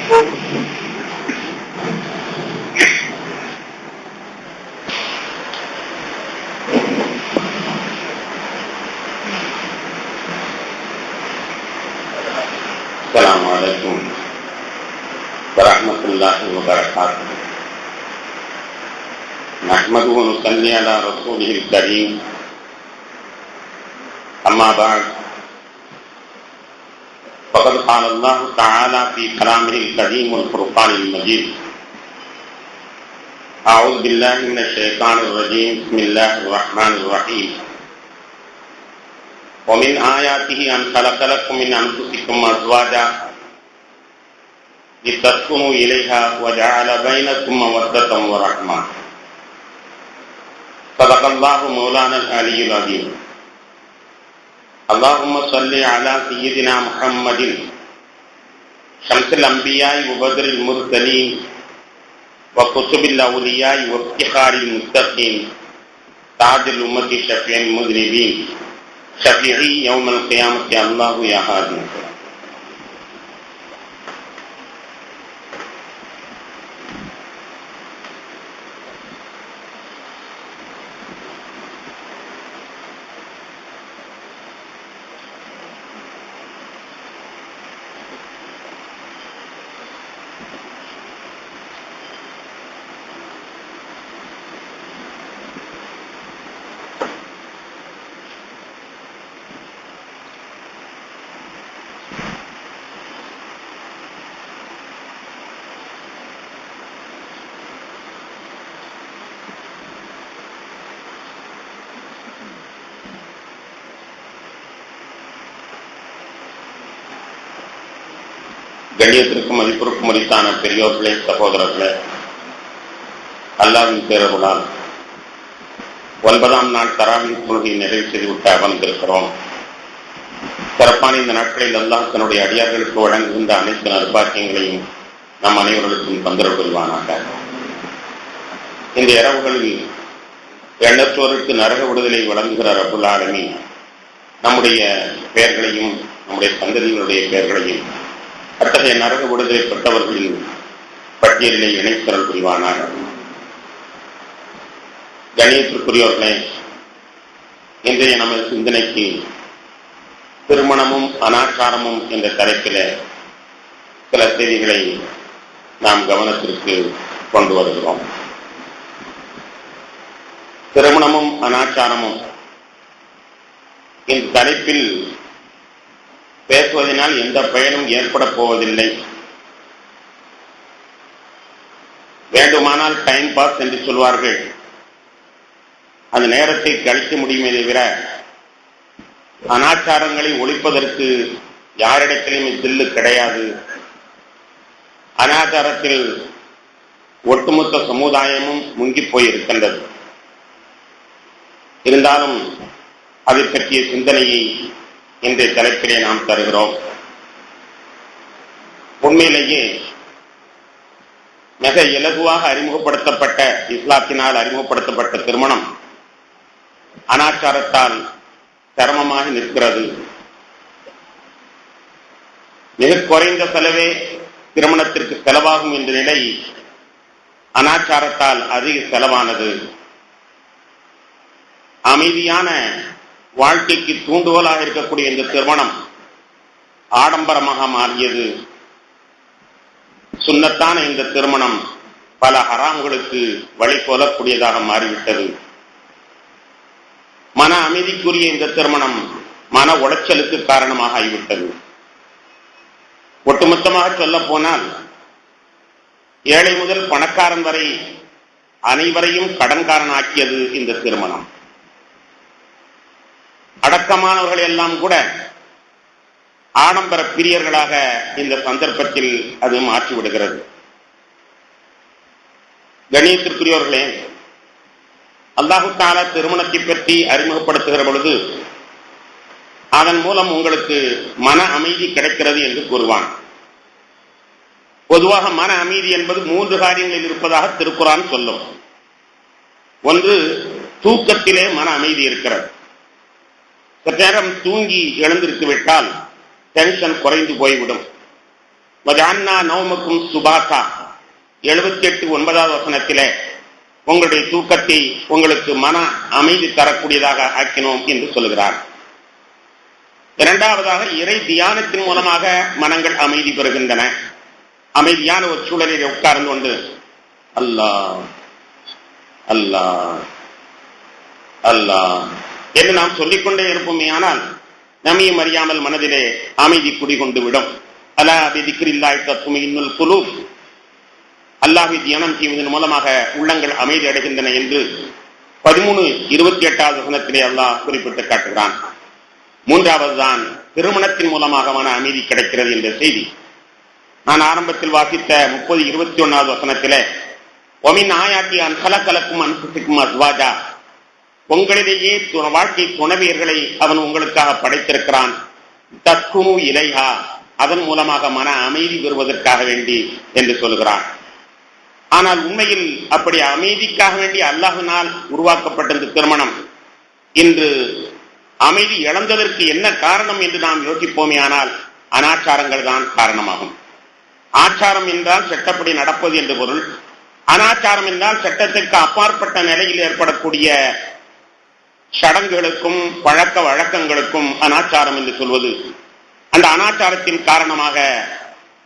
Assalamualaikum warahmatullahi wabarakatuh. Nahmaduhu wa nusalli ala rasulihil karim. Amma ba'd. Faqad qala Allah ta'ala fi kalamihil karim wal furqanil majid. A'udzu billahi minasy syaithanir rajim. Bismillahir rahmanir rahim. ومن آياته أن خلق لكم من أنفسكم أزواجا لتسكنوا إليها وجعل بينكم مودة ورحمة. صدق الله مولانا العلي العظيم. اللهم صل على سيدنا محمد شمس الأنبياء وبدر المرسلين وكتب الأولياء وافتخار المتقين تاج الأمة شفيع المذنبين شفيعي يوم القيامة الله يا هادي. கண்ணியத்திற்கும் மதிப்பிற்கும் உரித்தான பெரியோர்களே, சகோதரர்களே, அல்லாஹ்வின் பேரருளால் 9ஆம் நாள் தராவீஹ் தொழுகையை நிறைவு செய்துவிட்டு அமர்ந்திருக்கிறோம். சிறப்பான இந்த நாட்களில் அல்லாஹ் தன்னுடைய அடியார்களுக்கு வழங்குகின்ற அனைத்து நற்பாக்கியங்களையும் நம் அனைவர்களுக்கும் தொந்தரவு கொள்வானாக. இந்த இரவுகளில் எண்ணற்றோருக்கு நரக விடுதலை வழங்குகிற ரப்புல் ஆலமீன் நம்முடைய பெயர்களையும் நம்முடைய சந்ததிகளுடைய பெயர்களையும் அத்தகைய நரக விடுதலை பெற்றவர்களின் பட்டியலிலே இணைத்தரல் புரிவானாக. கணியத்திற்குரியவர்களே, இன்றைய நமது சிந்தனைக்கு திருமணமும் அனாச்சாரமும் என்ற தலைப்பில் சில செய்திகளை நாம் கவனத்திற்கு கொண்டு வருகிறோம். திருமணமும் அனாச்சாரமும் இந்த தலைப்பில் பேசுவதனால் எந்த பயனும் ஏற்பட போவதில்லை. வேண்டுமானால் டைம் பாஸ் என்று சொல்வார்கள், அந்த நேரத்தை கழிக்க முடியுமே தவிர அனாச்சாரங்களை ஒழிப்பதற்கு யாரிடத்திலும் தில்லு கிடையாது. அனாச்சாரத்தில் ஒட்டுமொத்த சமுதாயமும் முங்கி போயிருக்கின்றது. இருந்தாலும் அதை பற்றிய சிந்தனையை இன்றைய தலைப்பிலே நாம் தருகிறோம். உண்மையிலேயே மிக இலகுவாக அறிமுகப்படுத்தப்பட்ட, இஸ்லாத்தினால் அறிமுகப்படுத்தப்பட்ட திருமணம் அனாச்சாரத்தால் சிரமமாக நிற்கிறது. மிக குறைந்த செலவே திருமணத்திற்கு செலவாகும் என்ற நிலை அனாச்சாரத்தால் அதிக செலவானது. அமைதியான வாழ்க்கைக்கு தூண்டுகோலாக இருக்கக்கூடிய இந்த திருமணம் ஆடம்பரமாக மாறியது. சுன்னத்தான இந்த திருமணம் பல ஹராம்களுக்கு வழி சொல்லக்கூடியதாக மாறிவிட்டது. மன அமைதிக்குரிய இந்த திருமணம் மன உளைச்சலுக்கு காரணமாக ஆகிவிட்டது. ஒட்டுமொத்தமாக சொல்ல போனால் ஏழை முதல் பணக்காரன் வரை அனைவரையும் கடன்காரன் ஆக்கியது இந்த திருமணம். அடக்கமானவர்கள் எல்லாம் கூட ஆடம்பர பிரியர்களாக இந்த சந்தர்ப்பத்தில் அது மாற்றிவிடுகிறது. கண்ணியத்திற்குரியவர்களே, அல்லாஹு தஆலா திருமணத்தை பற்றி அறிமுகப்படுத்துகிற பொழுது அதன் மூலம் உங்களுக்கு மன அமைதி கிடைக்கிறது என்று கூறுவான். பொதுவாக மன அமைதி என்பது 3 காரியங்களில் இருப்பதாக திருக்குர்ஆன் சொல்லும். ஒன்று, தூக்கத்திலே மன அமைதி இருக்கிறது. சற்று நேரம் தூங்கி எழுந்திருக்கு விட்டால் டென்ஷன் குறைந்து போய்விடும். வஜஅல்னா நௌமக்கும் சுபாதா 78 வசனத்திலே உங்களுடைய தூக்கத்தை உங்களுக்கு மன அமைதி தரக்கூடியதாக ஆக்கினோம் என்று சொல்கிறார். இரண்டாவதாக இறை தியானத்தின் மூலமாக மனங்கள் அமைதி பெறுகின்றன. அமைதியான ஒரு சூழலில் உட்கார்ந்து கொண்டு அல்லாஹ் அல்லாஹ் அல்லாஹ் என்று நாம் சொல்லிக்கொண்டே இருப்போமே, ஆனால் நம்மையும் அறியாமல் மனதிலே அமைதி குடிகொண்டு விடும். அலா பிதிக்ரில்லாஹி தத்மஇன்னுல் குலூப், அல்லாஹ்வை தியானம் செய்வதன் மூலமாக உள்ளங்கள் அமைதி அடைகின்றன என்று 13:28 வசனத்திலே அல்லாஹ் குறிப்பிட்டு காட்டுகிறான். மூன்றாவதுதான் திருமணத்தின் மூலமாக மன அமைதி கிடைக்கிறது என்ற செய்தி. நான் ஆரம்பத்தில் வாசித்த 30:21 வசனத்திலே ஒமின் ஆயாத்தி அன் கலக்கலக்கும் அன்புக்கும் அஸ்வாஜா, உங்களிலேயே வாழ்க்கை துணைவியர்களை அவன் உங்களுக்காக படைத்திருக்கிறான். தக்குனு இலைஹா, அதன் மூலமாக மன அமைதி பெறுவதற்காக வேண்டி என்று சொல்கிறான். ஆனால் உண்மையில் அப்படி அமைதிக்காக வேண்டி அல்லாஹ்வினால் உருவாக்கப்பட்ட இந்த திருமணம் இன்று அமைதி இழந்ததற்கு என்ன காரணம் என்று நாம் யோசிப்போமே, ஆனால் அனாச்சாரங்கள் தான் காரணமாகும். ஆச்சாரம் என்றால் சட்டப்படி நடப்பது என்று பொருள். அனாச்சாரம் என்றால் சட்டத்திற்கு அப்பாற்பட்ட நிலையில் ஏற்படக்கூடிய சடங்குகளுக்கும் பழக்க வழக்கங்களுக்கும் அனாச்சாரம் என்று சொல்வது. அந்த அனாச்சாரத்தின் காரணமாக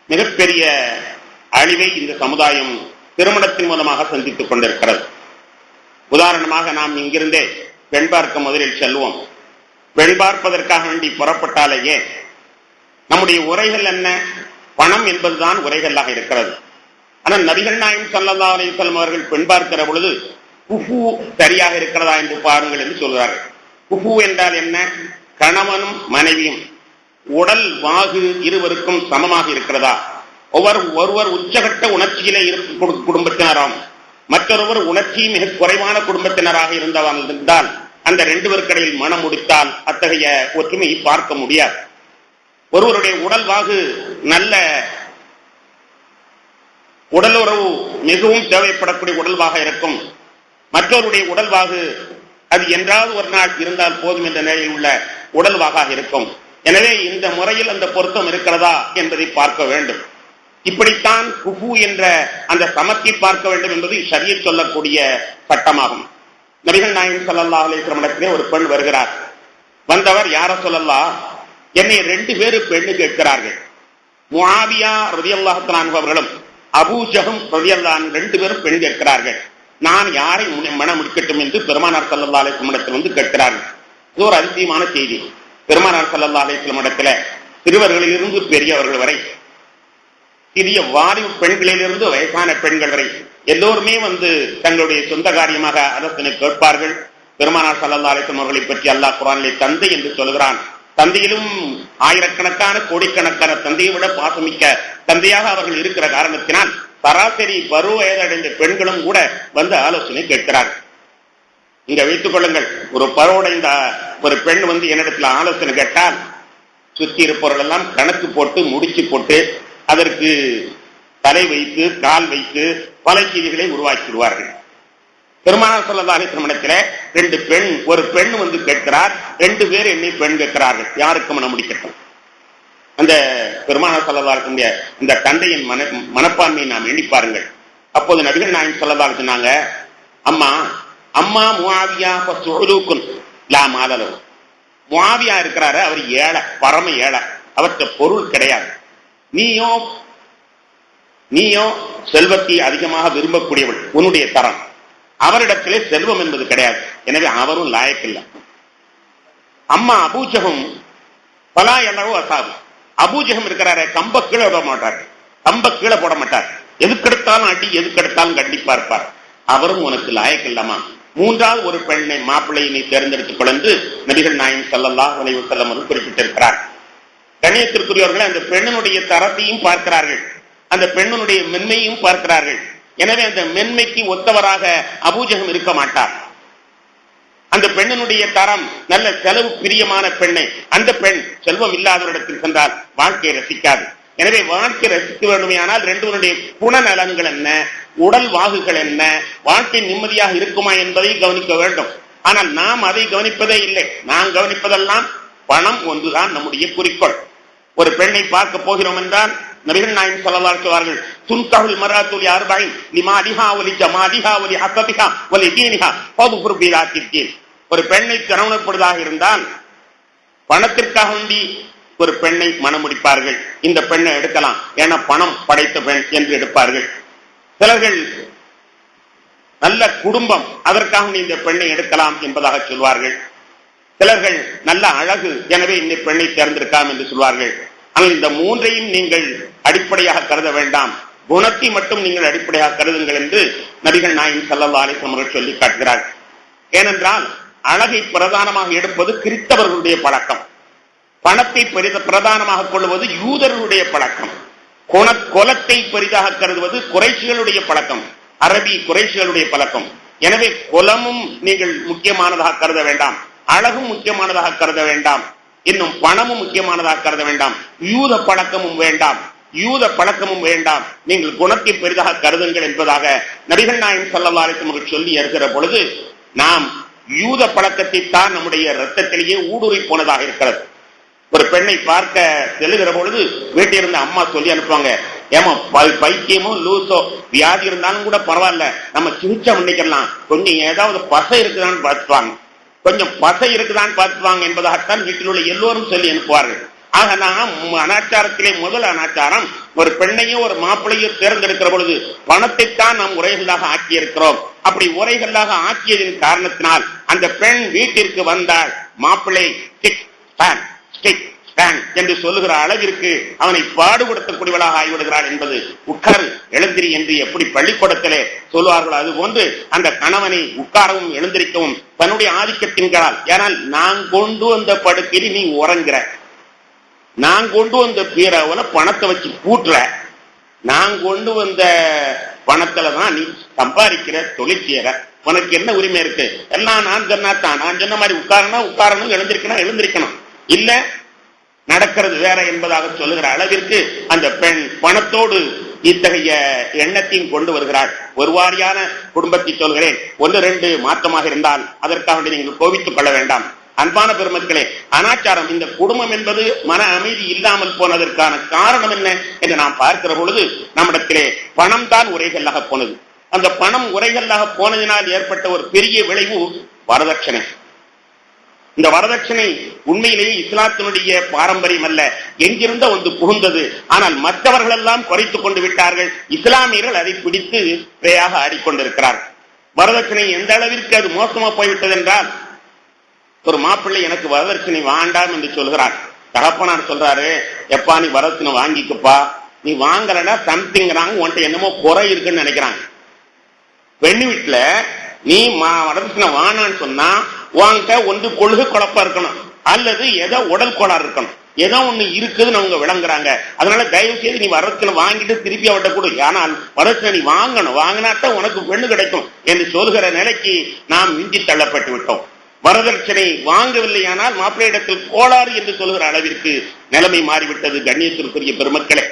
மிகப்பெரிய அழிவை இந்த சமுதாயம் திருமணத்தின் மூலமாக சந்தித்துக் கொண்டிருக்கிறது. உதாரணமாக நாம் இங்கிருந்தே பெண் பார்க்க முதலில் செல்வோம். பெண் பார்ப்பதற்காக வேண்டி புறப்பட்டாலேயே நம்முடைய உரைகள் என்ன? பணம் என்பதுதான் உரைகளாக இருக்கிறது. ஆனால் நபிகள் நாயகம் ஸல்லல்லாஹு அலைஹி வஸல்லம் அவர்கள் பெண் பார்க்கிற பொழுது குஃபு சரியாக இருக்கிறதா என்று பாருங்கள் என்று சொல்கிறார்கள். குஃபு என்றால் என்ன? கணவனும் மனைவியும் உடல் வாகு இருவருக்கும் சமமாக இருக்கிறதா? ஒருவர் உச்சகட்ட உணர்ச்சியிலே இருக்கும் குடும்பத்தினராம், மற்றொருவர் உணர்ச்சி மிக குறைவான குடும்பத்தினராக இருந்தால் அந்த ரெண்டு பேருக்கிடையில் மனம் முடித்தால் அத்தகைய ஒற்றுமையை பார்க்க முடியாது. ஒருவருடைய உடல் வாகு நல்ல உடலுறவு மிகவும் தேவைப்படக்கூடிய உடல்வாக இருக்கும், மற்றவருடைய உடல்வாகு அது என்றாவது ஒரு நாள் இருந்தால் போதும் என்ற நிலையில் உள்ள உடல்வாகாக இருக்கும். எனவே இந்த முறையில் அந்த பொருத்தம் இருக்கிறதா என்பதை பார்க்க வேண்டும். இப்படித்தான் குஃபு என்ற அந்த சமத்தை பார்க்க வேண்டும் என்பது ஷரியத் சொல்லக்கூடிய சட்டமாகும். நபிகள் நாயகம் ஸல்லல்லாஹு அலைஹி வஸல்லம் ஒரு பெண் வருகிறார். வந்தவர் யார சொல்லலாம், என்னை 2 பேரு பெண்ணு கேட்கிறார்கள். முஆவியா ரலியல்லாஹு தஆலா அவர்களும் அபூ ஜஹம் ரலியல்லாஹு அன்ஹு 2 பேரும் பெண் கேட்கிறார்கள். நான் யாரை மனம் முடிக்கட்டும் என்று பெருமானார் ஸல்லல்லாஹு அலைஹி வஸல்லம் வந்து கேட்கிறார்கள். இது ஒரு அதிசயமான செய்தி. பெருமானார் ஸல்லல்லாஹு அலைஹி வஸல்லம் சிறுவர்களிலிருந்து பெரியவர்கள் வரை, சிறிய வாலிப பெண்களிலிருந்து வயசான பெண்கள் வரை எல்லோருமே வந்து தங்களுடைய சொந்த காரியமாக அரசனை கேட்பார்கள். பெருமானார் ஸல்லல்லாஹு அலைஹி வஸல்லம் அவர்களை பற்றி அல்லாஹ் குர்ஆனிலே தந்தை என்று சொல்கிறான். தந்தையிலும் ஆயிரக்கணக்கான கோடிக்கணக்கான தந்தையை விட பாசமிக்க தந்தையாக அவர்கள் இருக்கிற காரணத்தினால் சராசரி பருவ வயதடைந்த பெண்களும் கூட வந்து ஆலோசனை கேட்கிறார்கள். இங்க வைத்துக் கொள்ளுங்கள், ஒரு பருவடைந்த ஒரு பெண் வந்து என்னிடத்துல ஆலோசனை கேட்டால் சுற்றி இருப்பவர்கள் எல்லாம் கணக்கு போட்டு முடிச்சு போட்டு அதற்கு தலை வைத்து கால் வைத்து பல செய்திகளை உருவாக்கிடுவார்கள். பெருமானார் ஸல்லல்லாஹு அலைஹி வஸல்லம் ஒரு பெண் வந்து கேட்கிறார். 2 பேர் என்னை பெண் கேட்கிறார்கள், யாருக்கு மனம் முடிக்கட்டும்? அந்த பெருமானார் ஸல்லல்லாஹு அலைஹி வஸல்லம் இந்த தந்தையின் மனப்பான்மையை நாம் எண்ணி பாருங்கள். அப்போது நபிகள் நாயகம் ஸல்லல்லாஹு அலைஹி வஸல்லம் சொன்னாங்க, அம்மா முஆவியா ஃபஸுலுகுன் லா மாலலு. முஆவியா இருக்கிறாரு, அவர் ஏழை, பரம ஏழை, அவர்கிட்ட பொருள் கிடையாது. நீயோ செல்வத்தை அதிகமாக விரும்பக்கூடியவள், உன்னுடைய தரம். அவரிடத்திலே செல்வம் என்பது கிடையாது, எனவே அவரும் லாயக்கில்லை. அம்மா அபூஜகம் பலா எல்லவோ அசாபு. அபூஜகம் இருக்கிறார, கம்ப கீழே விட மாட்டார், கம்ப கீழே போட மாட்டார், எதுக்கெடுத்தாலும் அடி, எதுக்கெடுத்தாலும் கண்டிப்பா இருப்பார், அவரும் உனக்கு லாயக்கில்லாமா? 3வது ஒரு பெண்ணை மாப்பிள்ளையை நீ தேர்ந்தெடுத்துக் கொண்டு நபிகள் நாயகம் ஸல்லல்லாஹு அலைஹி வஸல்லம் குறிப்பிட்டிருக்கிறார். கண்ணியத்திற்குரியவர்கள் அந்த பெண்ணினுடைய தரத்தையும் பார்க்கிறார்கள், அந்த பெண்ணினுடைய மென்மையும் பார்க்கிறார்கள். எனவே அந்த மென்மைக்கு ஒத்தவராக அபூஜகம் இருக்க மாட்டார். அந்த பெண்ணினுடைய தரம் நல்ல செலவு பிரியமான பெண்ணை, அந்த பெண் செல்வம் இல்லாதவரிடத்தில் சென்றால் வாழ்க்கையை ரசிக்காது. எனவே வாழ்க்கை ரசிக்க வேண்டுமையானால் 2 குணநலன்கள் என்ன, உடல் வாகுகள் என்ன, வாழ்க்கை நிம்மதியாக இருக்குமா என்பதை கவனிக்க வேண்டும். ஆனால் நாம் அதை கவனிப்பதே இல்லை. நாம் கவனிப்பதெல்லாம் பணம் ஒன்றுதான் நம்முடைய குறிக்கோள். ஒரு பெண்ணை பார்க்க போகிறோம் என்றால் நபிகள் நாயகம் ஸல்லல்லாஹு அலைஹி சொல்வார்கள், துன்கஹுல் மர்அத்து லி அர்பஇன் லிமாலிஹா வலி ஜமாலிஹா வலி ஹஸபிஹா வலி தீனிஹா ஃபதுஃபுர் பிலாத்தின். ஒரு பெண்ணை திருமணப்படுவதாக இருந்தால் பணத்திற்காக வேண்டி ஒரு பெண்ணை மனம் முடிப்பார்கள். இந்த பெண்ணை எடுக்கலாம், ஏன்னா பணம் படைத்த பெண் என்று எடுப்பார்கள். சிலர்கள் நல்ல குடும்பம், அதற்காக இந்த பெண்ணை எடுக்கலாம் என்பதாக சொல்வார்கள். சிலர்கள் நல்ல அழகு, எனவே இந்த பெண்ணை தேர்ந்தெடுக்கலாம் என்று சொல்வார்கள். ஆனால் இந்த மூன்றையும் நீங்கள் அடிப்படையாக கருத வேண்டாம், குணத்தை மட்டும் நீங்கள் அடிப்படையாக கருதுங்கள் என்று நபிகள் நாயகம் ஸல்லல்லாஹு அலைஹி வஸல்லம் அவர்கள் சொல்லி காட்டுகிறார்கள். ஏனென்றால் அழகை பிரதானமாக எடுப்பது கிறிஸ்தவர்களுடைய பழக்கம், பணத்தை பிரதானமாக கொள்வது யூதர்களுடைய பழக்கம், குலத்தை பெரிதாக கருதுவது குறைஷிகளுடைய பழக்கம், அரபி குறைஷிகளுடைய பழக்கம். எனவே குலமும் நீங்கள் முக்கியமானதாக கருத வேண்டாம், அழகும் முக்கியமானதாக கருத வேண்டாம், இன்னும் பணமும் முக்கியமானதாக கருத வேண்டாம், யூத பழக்கமும் வேண்டாம், யூத பழக்கமும் வேண்டாம், நீங்கள் குணத்தை பெரிதாக கருதுங்கள் என்பதாக நபிகள் நாயகம் ஸல்லல்லாஹு அலைஹி வஸல்லம் சொல்லி இருக்கிற பொழுது நாம் யூத பழக்கத்தை தான் நம்முடைய ரத்தத்திலேயே ஊடுருவி போனதாக இருக்கிறது. ஒரு பெண்ணை பார்க்க செல்லுகிற பொழுது வீட்டிலிருந்து அம்மா சொல்லி அனுப்புவாங்க, ஏமா பைத்தியமோ லூசோ வியாதி இருந்தாலும் கூட பரவாயில்ல, நம்ம சிகிச்சை பண்ணிக்கலாம், கொஞ்சம் ஏதாவது பசை இருக்குதான்னு பார்த்துவாங்க, கொஞ்சம் பசை இருக்குதான்னு பார்த்துவாங்க என்பதாகத்தான் வீட்டில் உள்ள எல்லோரும் சொல்லி அனுப்புவார்கள். ஆக நாம் அனாச்சாரத்திலே முதல் அனாச்சாரம், ஒரு பெண்ணையோ ஒரு மாப்பிள்ளையோ தேர்ந்தெடுக்கிற பொழுது பணத்தைத்தான் நாம் உரைகளாக ஆக்கி இருக்கிறோம். அப்படி உரைகளாக ஆக்கியதின் காரணத்தினால் அந்த பெண் வீட்டிற்கு வந்தால் மாப்பிள்ளை என்று சொல்லுகிற அளவிற்கு அவனை பாடுபடுத்தக்கூடியவளாக ஆகிவிடுகிறாள் என்பது உட்கார் எழுந்திரி என்று எப்படி பள்ளிக்கூடத்திலே சொல்வார்கள், அது போன்று அந்த கணவனை உட்காரவும் எழுந்திருக்கவும் தன்னுடைய ஆதிக்கத்தின்களால், ஏனால் நான் கொண்டு வந்த படுக்கையில் நீ உறங்குற, நான் கொண்டு வந்த பீரவுல பணத்தை வச்சு பூட்டுற, நான் கொண்டு வந்த பணத்துலதான் நீ சம்பாதிக்கிற, தொழில் செய்யற, உனக்கு என்ன உரிமை இருக்கு? எல்லாம் நான் சொன்னாத்தான், நான் சொன்ன மாதிரி உட்காரணும், எழுந்திருக்கணும், இல்ல நடக்கிறது வேற என்பதாக சொல்லுகிற அளவிற்கு அந்த பெண் பணத்தோடு இத்தகைய எண்ணத்தையும் கொண்டு வருகிறாள். ஒரு வாரியான குடும்பத்தை சொல்கிறேன், 1-2 மாற்றமாக இருந்தால் அதற்காக நீங்கள் கோபித்துக் கொள்ள வேண்டாம். அன்பான பெருமக்களே, அனாச்சாரம், இந்த குடும்பம் என்பது மன அமைதி இல்லாமல் போனதற்கான காரணம் என்ன என்று நாம் பார்க்கிற பொழுது நம்மிடத்திலே பணம் தான் உரைகளாக போனது. அந்த பணம் உரைகளாக போனதினால் ஏற்பட்ட ஒரு பெரிய விளைவு வரதட்சணை. இந்த வரதட்சணை உண்மையிலேயே இஸ்லாத்தினுடைய பாரம்பரியம் அல்ல, எங்கிருந்த வந்து புகுந்தது. ஆனால் மற்றவர்கள் எல்லாம் குறைத்துக் கொண்டு விட்டார்கள், இஸ்லாமியர்கள் அதை பிடித்து பேயாக ஆடிக்கொண்டிருக்கிறார்கள். வரதட்சணை எந்த அளவிற்கு அது மோசமா போய்விட்டது என்றால், ஒரு மாப்பிள்ளை எனக்கு வரதட்சணை வேண்டாம் என்று சொல்கிறார். தகப்பனார் சொல்றாரு, எப்பா நீ வரதட்சணை வாங்கிக்கப்பா, நீ வாங்கலன்னா சம்திங்கிறாங்க, உன்கிட்ட என்னமோ குறை இருக்குன்னு நினைக்கிறாங்க. பெண்ணு வீட்டுல நீ வரதட்சணை வானான்னு சொன்னா உன்கிட்ட ஒன்று கொள்கை குழப்பம் இருக்கணும், அல்லது ஏதோ உடல் கோளாறு இருக்கணும், ஏதோ ஒண்ணு இருக்குதுன்னு அவங்க விளங்குறாங்க. அதனால தயவு செய்து நீ வரதட்சணை வாங்கிட்டு திருப்பி அவட்ட கொடு, ஆனால் வரதட்சணை நீ வாங்கணும், வாங்கினாத்தான் உனக்கு பெண்ணு கிடைக்கும் என்று சொல்கிற நிலைக்கு நாம் இஞ்சி தள்ளப்பட்டு விட்டோம். வரதட்சணை வாங்கவில்லையானால் மாப்பிள்ளையிடத்தில் கோளாறு என்று சொல்கிற அளவிற்கு நிலைமை மாறிவிட்டது. கண்ணியத்திற்குரிய பெருமக்களே,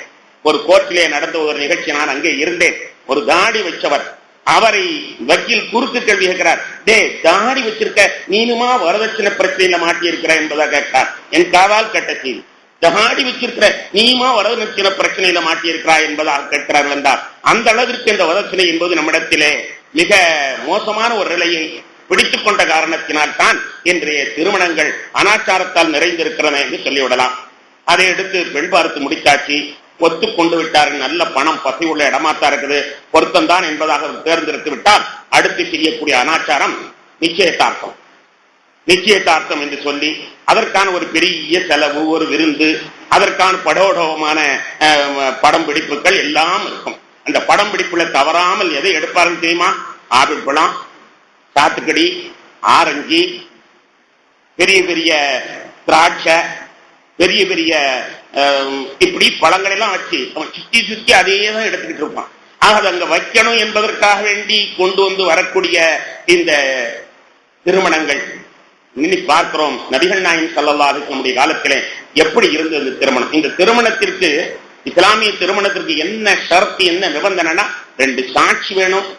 ஒரு கோர்ட்டிலே நடந்த ஒரு நிகழ்ச்சி, நான் அங்கே இருந்தேன். ஒரு தாடி வச்சவர், அவரை வக்கீல் குறுக்கு கேள்வி கேட்கிறார், டே தாடி வச்சிருக்க நீனுமா வரதட்சணை பிரச்சனையில மாட்டி இருக்கிற என்பதாக கேட்டார். என் காதால் கேட்ட செய்தி, தாடி வச்சிருக்கிற நீமா வரதட்சணை பிரச்சனையில மாட்டி இருக்கிறாய் என்பதாக கேட்கிறார்கள் என்றார். அந்த அளவிற்கு இந்த வரதட்சணை என்பது நம்மிடத்திலே மிக மோசமான ஒரு நிலையை பிடித்துக் கொண்ட காரணத்தினால் தான் இன்றைய திருமணங்கள் அனாச்சாரத்தால் நிறைந்திருக்கிறன என்று சொல்லிவிடலாம். அதை எடுத்து பெண் பார்த்து முடித்தாச்சு, ஒத்துக்கொண்டு விட்டார்கள், நல்ல பணம் பசி உள்ள இடமாத்தான் இருக்குது, பொருத்தம்தான் என்பதாக தேர்ந்தெடுத்து விட்டால் அடுத்து செய்யக்கூடிய அனாச்சாரம் நிச்சயதார்த்தம். நிச்சயதார்த்தம் என்று சொல்லி அதற்கான ஒரு பெரிய செலவு, ஒரு விருந்து, அதற்கான படோடமான படம் பிடிப்புகள் எல்லாம் இருக்கும். அந்த படம் பிடிப்புல தவறாமல் எதை எடுப்பார்கள் தெரியுமா? ஆப்பிள் பழம், சாத்துக்கடி, ஆரஞ்சு, பெரிய பெரிய திராட்சை, பெரிய பெரிய இப்படி பழங்கள் எல்லாம் வச்சு அவன் சுத்தி சுத்தி அதே தான் எடுத்துக்கிட்டு இருப்பான். ஆக அங்க வைக்கணும் என்பதற்காக வேண்டி கொண்டு வந்து வரக்கூடிய இந்த திருமணங்கள் இனி பார்க்கிறோம். நபிகள் நாயகம் ஸல்லல்லாஹு அலைஹி வஸல்லம் காலத்திலே எப்படி இருந்தது திருமணம்? இந்த திருமணத்திற்கு, இஸ்லாமிய திருமணத்திற்கு என்ன ஷரத்து, என்ன நிபந்தனைனா, 2 சாட்சி வேணும்,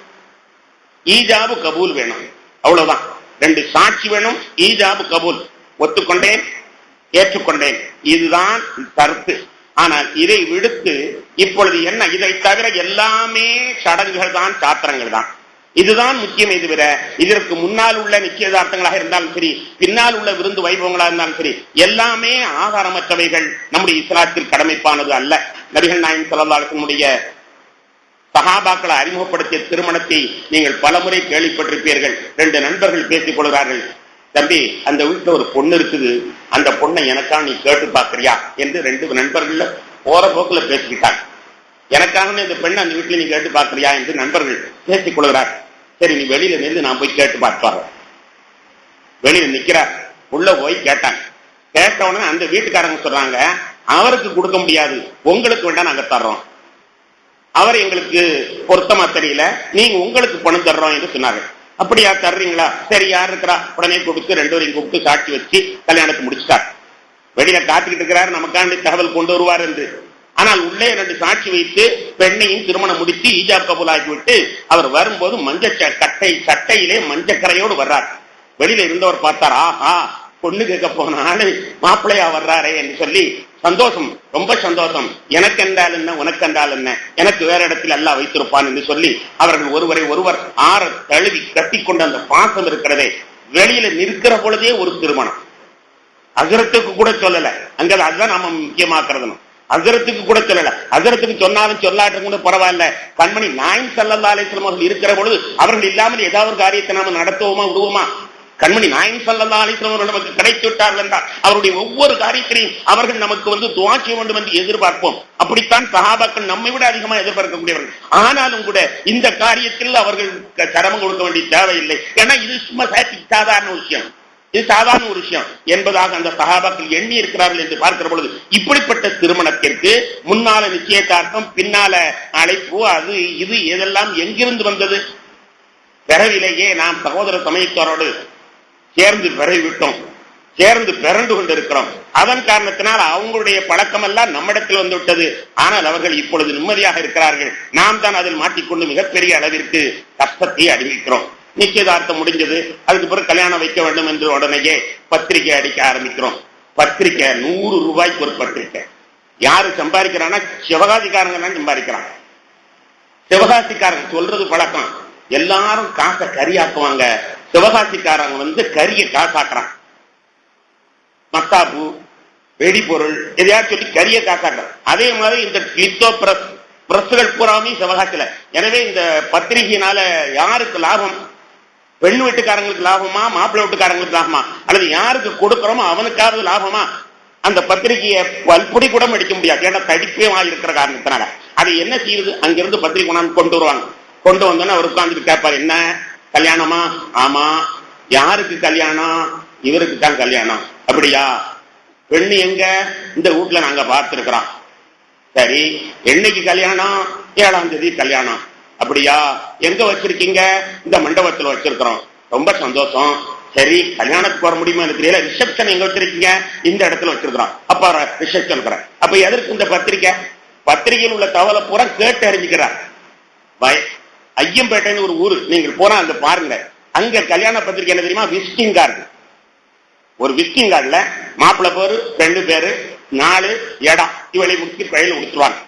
ஈஜாபு கபூல் வேணும், அவ்வளவுதான். 2 சாட்சி வேணும், ஈஜாபு கபூல், ஒத்துக்கொண்டேன், ஏற்றுக்கொண்டேன், இதுதான் கருத்து. ஆனால் இதை விடுத்து இப்பொழுது என்ன, இதை தவிர எல்லாமே சடங்குகள் தான், சாத்திரங்கள் தான். இதுதான் முக்கியமே தவிர இதற்கு முன்னால் உள்ள நிச்சயதார்த்தங்களாக இருந்தாலும் சரி, பின்னால் உள்ள விருந்து வைபவங்களாக இருந்தாலும் சரி, எல்லாமே ஆதாரமற்றவைகள், நம்முடைய இஸ்லாத்தில் கடமைப்பானது அல்ல. நபிகள் நாயகம் ஸல்லல்லாஹு அலைஹி வஸல்லம் சஹாபாக்களை அறிமுகப்படுத்திய திருமணத்தை நீங்கள் பலமுறை கேள்விப்பட்டிருப்பீர்கள். 2 நண்பர்கள் பேசிக் கொள்கிறார்கள். தம்பி, அந்த வீட்டுல ஒரு பொண்ணு இருக்குது, அந்த பொண்ணை எனக்காக நீ கேட்டு பாக்குறியா என்று 2 நண்பர்கள் போற போக்குல பேசிக்கிட்டாங்க. எனக்காக இந்த பெண்ணை அந்த வீட்டுல நீ கேட்டு பாக்குறியா என்று நண்பர்கள் பேசிக் கொள்கிறார். சரி, நீ வெளியில நின்று நான் போய் கேட்டு பார்ப்பாரு. வெளியில நிக்கிறார். உள்ள போய் கேட்டாங்க. கேட்டவுடனே அந்த வீட்டுக்காரங்க சொல்றாங்க, அவருக்கு கொடுக்க முடியாது, உங்களுக்கு வேண்டாம் நாங்க தர்றோம், அவர் எங்களுக்கு பொருத்தமா தெரியல, நீங்க உங்களுக்கு பணம் தர்றோம் என்று சொன்னார்கள். அப்படியா, தர்றீங்களா? சரி, யார் இருக்கிறா? உடனே கூப்பிட்டு 2 பேரையும் கூப்பிட்டு சாட்சி வச்சு கல்யாணத்தை முடிச்சுட்டார். வெளியில காத்துக்கிட்டு இருக்கிறார் நமக்காண்டி தகவல் கொண்டு வருவார் என்று. ஆனால் உள்ளே 2 சாட்சி வைத்து பெண்ணையும் திருமணம் முடித்து ஈஜாப் கபூல் ஆகிவிட்டு அவர் வரும்போது சட்டையிலே மஞ்சக்கரையோடு வர்றார். வெளியில இருந்தவர் பார்த்தார், ஆஹா, பொண்ணு கேட்க போனாலும் மாப்பிள்ளையா வர்றாரே என்று சொல்லி சந்தோஷம், ரொம்ப சந்தோஷம். எனக்கு என்றால் என்ன, உனக்கு என்றால் என்ன, எனக்கு வேற இடத்தில் அல்லாஹ் வைத்திருப்பான் என்று சொல்லி அவர்கள் ஒருவரை ஒருவர் ஆற தழுவி கட்டிக்கொண்ட அந்த பாசம் இருக்கிறதே, வெளியில நிற்கிற பொழுதே ஒரு திருமணம். அஜரத்துக்கு கூட சொல்லல, அங்க அதுதான் நாம முக்கியமாக்குறது. அஜரத்துக்கு கூட சொல்லல, அஜரத்துக்கு சொன்னாலும் சொல்லாட்டும் கூட பரவாயில்ல. கண்மணி நாயகம் ஸல்லல்லாஹு அலைஹி வஸல்லம் அவர்கள் இருக்கிற பொழுது அவர்கள் இல்லாமல் ஏதாவது ஒரு காரியத்தை நாம நடத்துவோமா, விடுவோமா? கண்மணி நாயகம் ஸல்லல்லாஹு அலைஹி வஸல்லம் அவர்கள் நமக்கு கிடைத்து விட்டார்கள் என்றால் அவருடைய ஒவ்வொரு காரியத்திலையும் அவர்கள் நமக்கு துஆ செய்ய வேண்டும் என்று எதிர்பார்ப்போம். அப்படித்தான் சஹாபாக்கள் நம்மை விட அதிகமாக எதிர்பார்க்கக்கூடியவர்கள். ஆனாலும் கூட இந்த காரியத்தில் அவர்கள் சிரமம் கொடுக்க வேண்டிய தேவையில்லை. ஏன்னா இது சும்மா சாதாரண விஷயம், இது சாதாரண ஒரு விஷயம் என்பதாக அந்த சஹாபாக்கள் எண்ணி இருக்கிறார்கள் என்று பார்க்கிற பொழுது இப்படிப்பட்ட திருமணத்திற்கு முன்னால நிச்சயதார்த்தம், பின்னால அழைப்பு, அது இது எதெல்லாம் எங்கிருந்து வந்தது? பிறவிலேயே நாம் சகோதர சமயத்தோரோடு சேர்ந்து பிறவிவிட்டோம், சேர்ந்து பிறந்து கொண்டிருக்கிறோம். அதன் காரணத்தினால் அவங்களுடைய பழக்கம் எல்லாம் நம்மிடத்தில் வந்து விட்டது. ஆனால் அவர்கள் இப்பொழுது நிம்மதியாக இருக்கிறார்கள். நாம் தான் அதில் மாட்டிக்கொண்டு மிகப்பெரிய அளவிற்கு கஷ்டத்தை அனுபவிக்கிறோம். நிச்சயதார்த்தம் முடிஞ்சது, அதுக்கு பிறகு கல்யாணம் வைக்க வேண்டும் என்று உடனேயே பத்திரிகை அடிக்க ஆரம்பிக்கிறோம். பத்திரிகை 100 ரூபாய்க்கு ஒரு பத்திரிகை. யாரு சம்பாதிக்கிறான்னா சிவகாசிக்காரங்க தான் சம்பாதிக்கிறாங்க. சிவகாசிக்காரங்க சொல்றது பழக்கம், எல்லாரும் காசை கரியாக்குவாங்க, சிவகாசிக்காரங்க கரியை காசாக்குறாங்க. மத்தாப்பு, வெடிபொருள் எதையாவது சொல்லி கரிய காசாக்குறாங்க. அதே மாதிரி இந்த லித்தோ பிரஸ்கள் பூராமே சிவகாசியில. எனவே இந்த பத்திரிகையினால யாருக்கு லாபம்? பெண் வீட்டுக்காரங்களுக்கு லாபமா, மாப்பிள்ளை வீட்டுக்காரங்களுக்கு லாபமா, அல்லது யாருக்கு கொடுக்கிறோமோ அவனுக்காவது லாபமா? அந்த பத்திரிகையை பல்பொடி கூட அடிக்க முடியாது, ஏன்னா தடிப்பே இருக்கிற காரணத்தினால. அது என்ன செய்யுது? அங்கிருந்து பத்திரிகை கொண்டு வருவாங்க. கொண்டு வந்தோன்னு அவர் உட்கார்ந்துட்டு கேட்பாரு, என்ன கல்யாணமா? ஆமா. யாருக்கு கல்யாணம்? இவருக்கு தான் கல்யாணம். அப்படியா? பெண்ணு எங்க? இந்த வீட்டுல நாங்க பார்த்திருக்கிறோம். சரி, என்னைக்கு கல்யாணம்? 7ஆம் தேதி கல்யாணம். அப்படியா? எங்க வச்சிருக்கீங்க? இந்த மண்டபத்துல வச்சிருக்கிறோம். ரொம்ப சந்தோஷம். சரி, கல்யாணத்துக்கு வர முடியுமா எனக்கு தெரியல. ரிசப்ஷன் எங்க வச்சிருக்கீங்க? இந்த இடத்துல வச்சிருக்கிறோம். அப்ப ரிசப்ஷன் இருக்கிறேன். அப்ப எதற்கு இந்த பத்திரிகை? பத்திரிகையில் உள்ள தகவலை பூரா கேட்டு அறிஞ்சுக்கிறார். ஐயம்பேட்டைன்னு ஒரு ஊரு, நீங்கள் போனா அங்க பாருங்க. அங்க கல்யாண பத்திரிகை என்ன தெரியுமா? Visiting card. ஒரு விசிட்டிங் கார்டுல மாப்பிள்ளை பேரு, 2 பேரு, 4 இடம், இவளை முடிச்சு கையில கொடுத்துருவாங்க.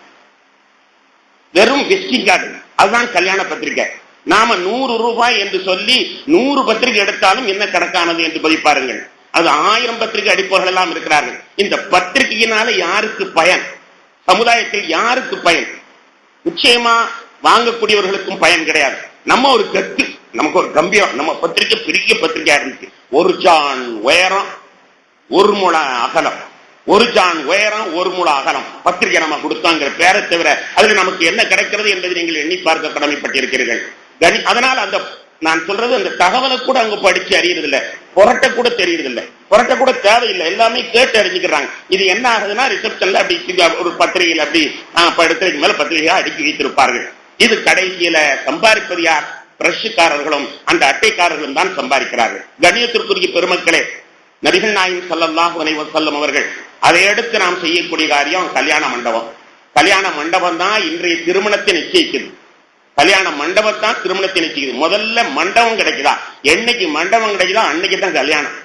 வெறும் விசிட்டிங் கார்டு, அதுதான் கல்யாண பத்திரிகை. நாம 100 ரூபாய் என்று சொல்லி 100 பத்திரிகை எடுத்தாலும் என்ன கணக்கானது என்று பதிப்பாருங்கள். அது 1000 பத்திரிகை அடிப்பவர்கள் எல்லாம் இருக்கிறார்கள். இந்த பத்திரிகையினால யாருக்கு பயன்? சமுதாயத்தில் யாருக்கு பயன்? நிச்சயமா வாங்கக்கூடியவர்களுக்கும் பயன் கிடையாது. நம்ம ஒரு கத்து, நமக்கு ஒரு கம்பீரம். நம்ம பத்திரிகை பெரிய பத்திரிகையா இருந்துச்சு. 1 ஜான் உயரம், 1 முழ அகலம். 1 ஜான் உயரம், 1 முழ அகலம் பத்திரிகை நம்ம கொடுத்தாங்கிற பேரை தவிர அதுக்கு நமக்கு என்ன கிடைக்கிறது என்பதை நீங்கள் எண்ணி பார்க்க கடமைப்பட்டிருக்கிறீர்கள். அதனால் அந்த நான் சொல்றது அந்த தகவலை கூட அங்க படிச்சு அறியறது இல்லை, புரட்ட கூட தெரியுது இல்லை, புரட்ட கூட தேவையில்லை, எல்லாமே கேட்டு அறிஞ்சுக்கிறாங்க. இது என்ன ஆகுதுன்னா ரிசப்ஷன்ல அப்படி ஒரு பத்திரிகையில் அப்படி படுத்துறதுக்கு மேல பத்திரிகையா அடுக்கி வைத்திருப்பார்கள். இது கடைசியில சம்பாதிப்பது யார்? பிரஷ்காரர்களும் அந்த அட்டைக்காரர்களும் தான் சம்பாதிக்கிறார்கள். கண்ணியத்திற்குரிய பெருமக்களே, நபிகள் நாயகம் ஸல்லல்லாஹு அலைஹி வஸல்லம் அவர்கள் அதை அடுத்து நாம் செய்யக்கூடிய காரியம் கல்யாண மண்டபம். கல்யாண மண்டபம் தான் இன்றைய திருமணத்தை நிச்சயிக்குது. கல்யாண மண்டபம் தான் திருமணத்தை நிச்சயிக்குது. முதல்ல மண்டபம் கிடைக்குதா? என்னைக்கு மண்டபம் கிடைக்குதா அன்னைக்கு தான் கல்யாணம்.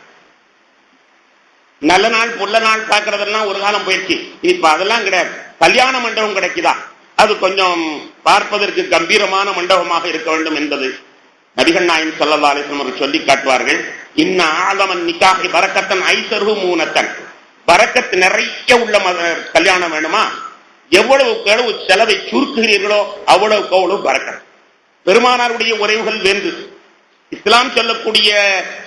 நல்ல நாள் புள்ள நாள் பார்க்கறதெல்லாம் ஒரு காலம் போயிடுச்சு. இப்ப அதெல்லாம் கிடையாது. கல்யாண மண்டபம் கிடைக்குதா, அது கொஞ்சம் பார்ப்பதற்கு கம்பீரமான மண்டபமாக இருக்க வேண்டும் என்பது நபிகள் நாயகம் ஸல்லல்லாஹு அலைஹி வஸல்லம் சொல்லி காட்டுவார்கள். இன்ன ஆலமன் நிக்காஹி பரக்கத்தன் ஐஸரு மூனத்தன். பரக்கத்து நிறைய உள்ள கல்யாணம் வேணுமா, எவ்வளவுக்கு எவ்வளவு செலவை சுருக்குகிறீர்களோ அவ்வளவுக்கு அவ்வளவு பரக்கத். பெருமானாருடைய உறவுகள் வேண்டு இஸ்லாம் சொல்லக்கூடிய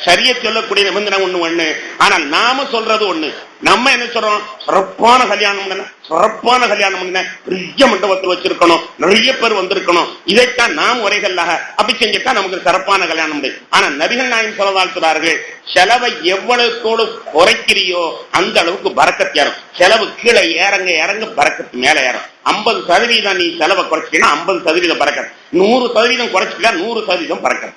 ஷரியத் சொல்லக்கூடிய நிபந்தனை ஒண்ணு, ஆனால் நாம சொல்றது ஒண்ணு. நம்ம என்ன சொல்றோம், சிறப்பான கல்யாணம், சிறப்பான கல்யாணம், பெரிய மண்டபத்தில் வச்சிருக்கணும், நிறைய பேர் வந்திருக்கணும், இதைத்தான் நாம் உரைகளாக அப்படி செஞ்சுட்டா நமக்கு சிறப்பான கல்யாணம் முடியும். ஆனா நபிகள் நாயகம் ஸல்லல்லாஹு அலைஹி சொல்றார்கள், செலவை எவ்வளவுக்கோடு குறைக்கிறியோ அந்த அளவுக்கு பரக்கத் ஏறும். செலவு கீழே இறங்க இறங்க பரக்கத்து மேல ஏறும். 50% நீ செலவை குறைச்சினா 50% பரக்கத், 100% குறைச்சிட்டா 100% பரக்கத்.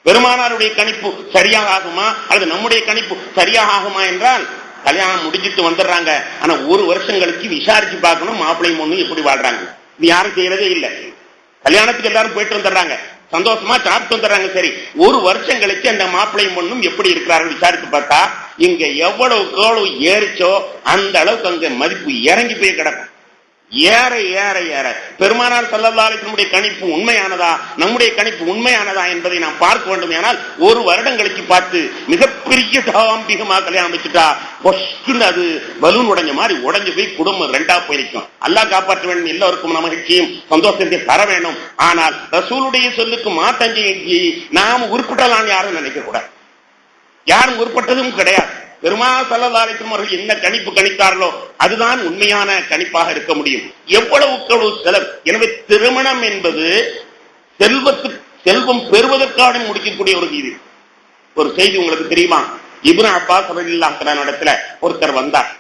பெருமானாருடைய கணிப்பு சரியாக ஆகுமா அல்லது நம்முடைய கணிப்பு சரியாக ஆகுமா என்றால், கல்யாணம் முடிஞ்சிட்டு வந்துடுறாங்க, ஆனா ஒரு வருஷங்களுக்கு விசாரிச்சு பார்க்கணும் மாப்பிள்ளையும் பொண்ணு எப்படி வாழ்றாங்க. இது யாரும் செய்யறதே இல்லை. கல்யாணத்துக்கு எல்லாரும் போயிட்டு வந்துடுறாங்க, சந்தோஷமா சாப்பிட்டு வந்துடுறாங்க. சரி, ஒரு வருஷம் கழிச்சு அந்த மாப்பிள்ளையும் பொண்ணும் எப்படி இருக்கிறார்கள் விசாரித்து பார்த்தா, இங்க எவ்வளவு ஏறிச்சோ அந்த அளவுக்கு அங்க மதிப்பு இறங்கி போய் கிடக்கும். ஏற ஏற ஏற பெருமானார் ஸல்லல்லாஹு அலைஹி வஸல்லம் கணிப்பு உண்மையானதா, நம்முடைய கணிப்பு உண்மையானதா என்பதை நாம் பார்க்க வேண்டும். ஆனால் ஒரு வருடம் கழிச்சு பார்த்து மிகப்பெரிய தாம்பிகமாக கல்யாணம் வச்சுட்டா அது பலூன் உடைஞ்ச மாதிரி உடைஞ்சு போய் குடும்பம் ரெண்டா போயிருக்கும். அல்லாஹ் காப்பாற்ற வேண்டும், எல்லோருக்கும் மகிழ்ச்சியும் சந்தோஷத்தை தர வேண்டும். ஆனால் ரசூலுடைய சொல்லுக்கு மாத்தஞ்சி நாம் உருப்பட்டலான்னு யாரும் நினைக்க கூடாது. யாரும் உருப்பட்டதும் கிடையாது. பெருமானார் ஸல்லல்லாஹு அலைஹி வஸல்லம் அவர்கள் என்ன கணிப்பு கணித்தார்களோ அதுதான் உண்மையான கணிப்பாக இருக்க முடியும். எவ்வளவு செலவு. எனவே திருமணம் என்பது செல்வம் பெறுவதற்காக முடிக்கக்கூடிய ஒரு இது. ஒரு செய்தி உங்களுக்கு தெரியுமா, இப்னு அப்பாஸ் ரலியல்லாஹு அன்ஹு இடத்துல ஒருத்தர் வந்தார்,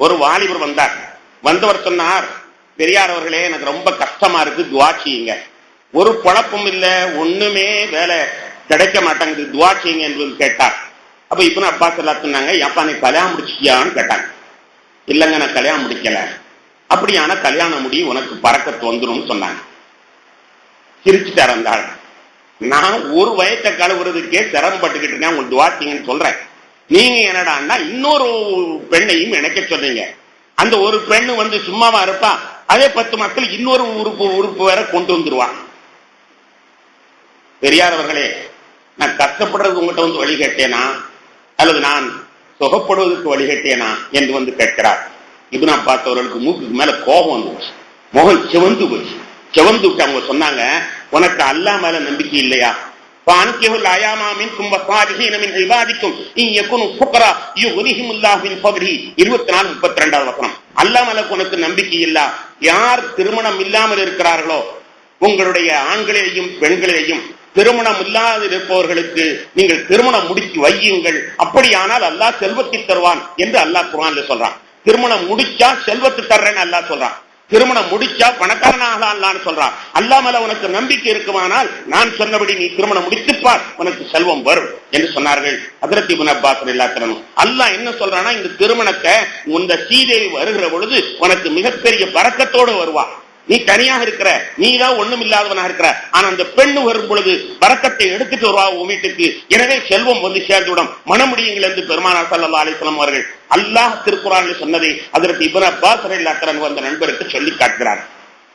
ஒரு வாலிபர் வந்தார். வந்தவர் சொன்னார், பெரியார் அவர்களே, எனக்கு ரொம்ப கஷ்டமா இருக்கு, துஆ செய்யுங்க. ஒரு பழப்பும் இல்ல, ஒண்ணுமே வேலை கிடைக்க மாட்டாங்குது, துஆ செய்யுங்க என்று கேட்டார். அப்ப இப்னு அப்பாஸ் எல்லாம் சொன்னாங்க, அப்பா நீ கல்யாணம் முடிச்சிட்டியான்னு கேட்டாங்க. இல்லங்க நான் கல்யாணம் முடிக்கல. அப்படியான கல்யாணம் முடி, உனக்கு பரக்கத்து வந்துடும் சொன்னாங்க. சிரிச்சுட்டார் அந்த ஆள். நான் ஒரு வயத்தை கழுவுறதுக்கே சிரமப்பட்டுக்கிட்டு இருக்கேன், உங்களுக்கு துஆ செய்யுங்கன்னு சொல்றேன். நீங்க என்னடான்னா இன்னொரு பெண்ணையும் இணைக்க சொன்னீங்க. அந்த ஒரு பெண்ணு வந்து சும்மாவா இருப்பா, அதே 10 மக்கள் இன்னொரு உறுப்பு வேற கொண்டு வந்துருவான். பெரியார் அவர்களே, நான் கஷ்டப்படுறது உங்ககிட்ட வந்து வழி கேட்டேனா அல்லது நான் சுகப்படுவதற்கு வழி கேட்டேனா என்று வந்து கேட்கிறார். இப்னு அப்பாஸ் அவர்களுக்கு மூக்குக்கு மேல கோபம் வந்துச்சு, முகம் சிவந்து போச்சு. சிவந்து விட்டு அவங்க சொன்னாங்க, உனக்கு அல்லாஹ் மேல நம்பிக்கை இல்லையா? 24:32 அல்லாஹ் மேல உனக்கு நம்பிக்கை இல்ல. யார் திருமணம் இல்லாமல் இருக்கிறார்களோ உங்களுடைய ஆண்களிலேயும் பெண்களிலேயும் திருமணம் இல்லாது இருப்பவர்களுக்கு நீங்கள் திருமணம் முடித்து வையுங்கள், அப்படியானால் அல்லாஹ் செல்வத்தை தருவான் என்று அல்லாஹ் குர்ஆன்ல சொல்றான். திருமணம் முடிச்சா செல்வத்தை தர்றேன்னு அல்லாஹ் சொல்றான். திருமணம் முடிச்சா பணக்காரனாக அல்லான்னு சொல்றான். அல்லாஹ் மேல உனக்கு நம்பிக்கை இருக்குமானால் நான் சொன்னபடி நீ திருமணம் முடித்துப்பார், உனக்கு செல்வம் வரும் என்று சொன்னார்கள் ஹஜ்ரத் இப்னு அப்பாஸ் ரலியல்லாஹு அன்ஹு. அல்லாஹ் என்ன சொல்றானா, இந்த திருமணத்தை இந்த சீதேவி வருகிற பொழுது உனக்கு மிகப்பெரிய பரக்கத்தோடு வருவா. நீ தனியாக இருக்கிற, நீ தான் ஒண்ணும் இல்லாதவனாக இருக்கிற, ஆனா அந்த பெண்ணு வரும் பொழுது பரக்கத்தை எடுத்துட்டு வருவா உன் வீட்டுக்கு. எனவே செல்வம் வந்து சேர்ந்துவிடும், மனமுடியுங்கள் என்று பெருமானார் ஸல்லல்லாஹு அலைஹி வஸல்லம் அவர்கள் அல்லாஹ் திருக்குர்ஆனில் சொன்னதை அதற்கு இப்னு அப்பாஸ் ரலியல்லாஹு அன்ஹு அந்த நண்பருக்கு சொல்லி காட்டுகிறார்.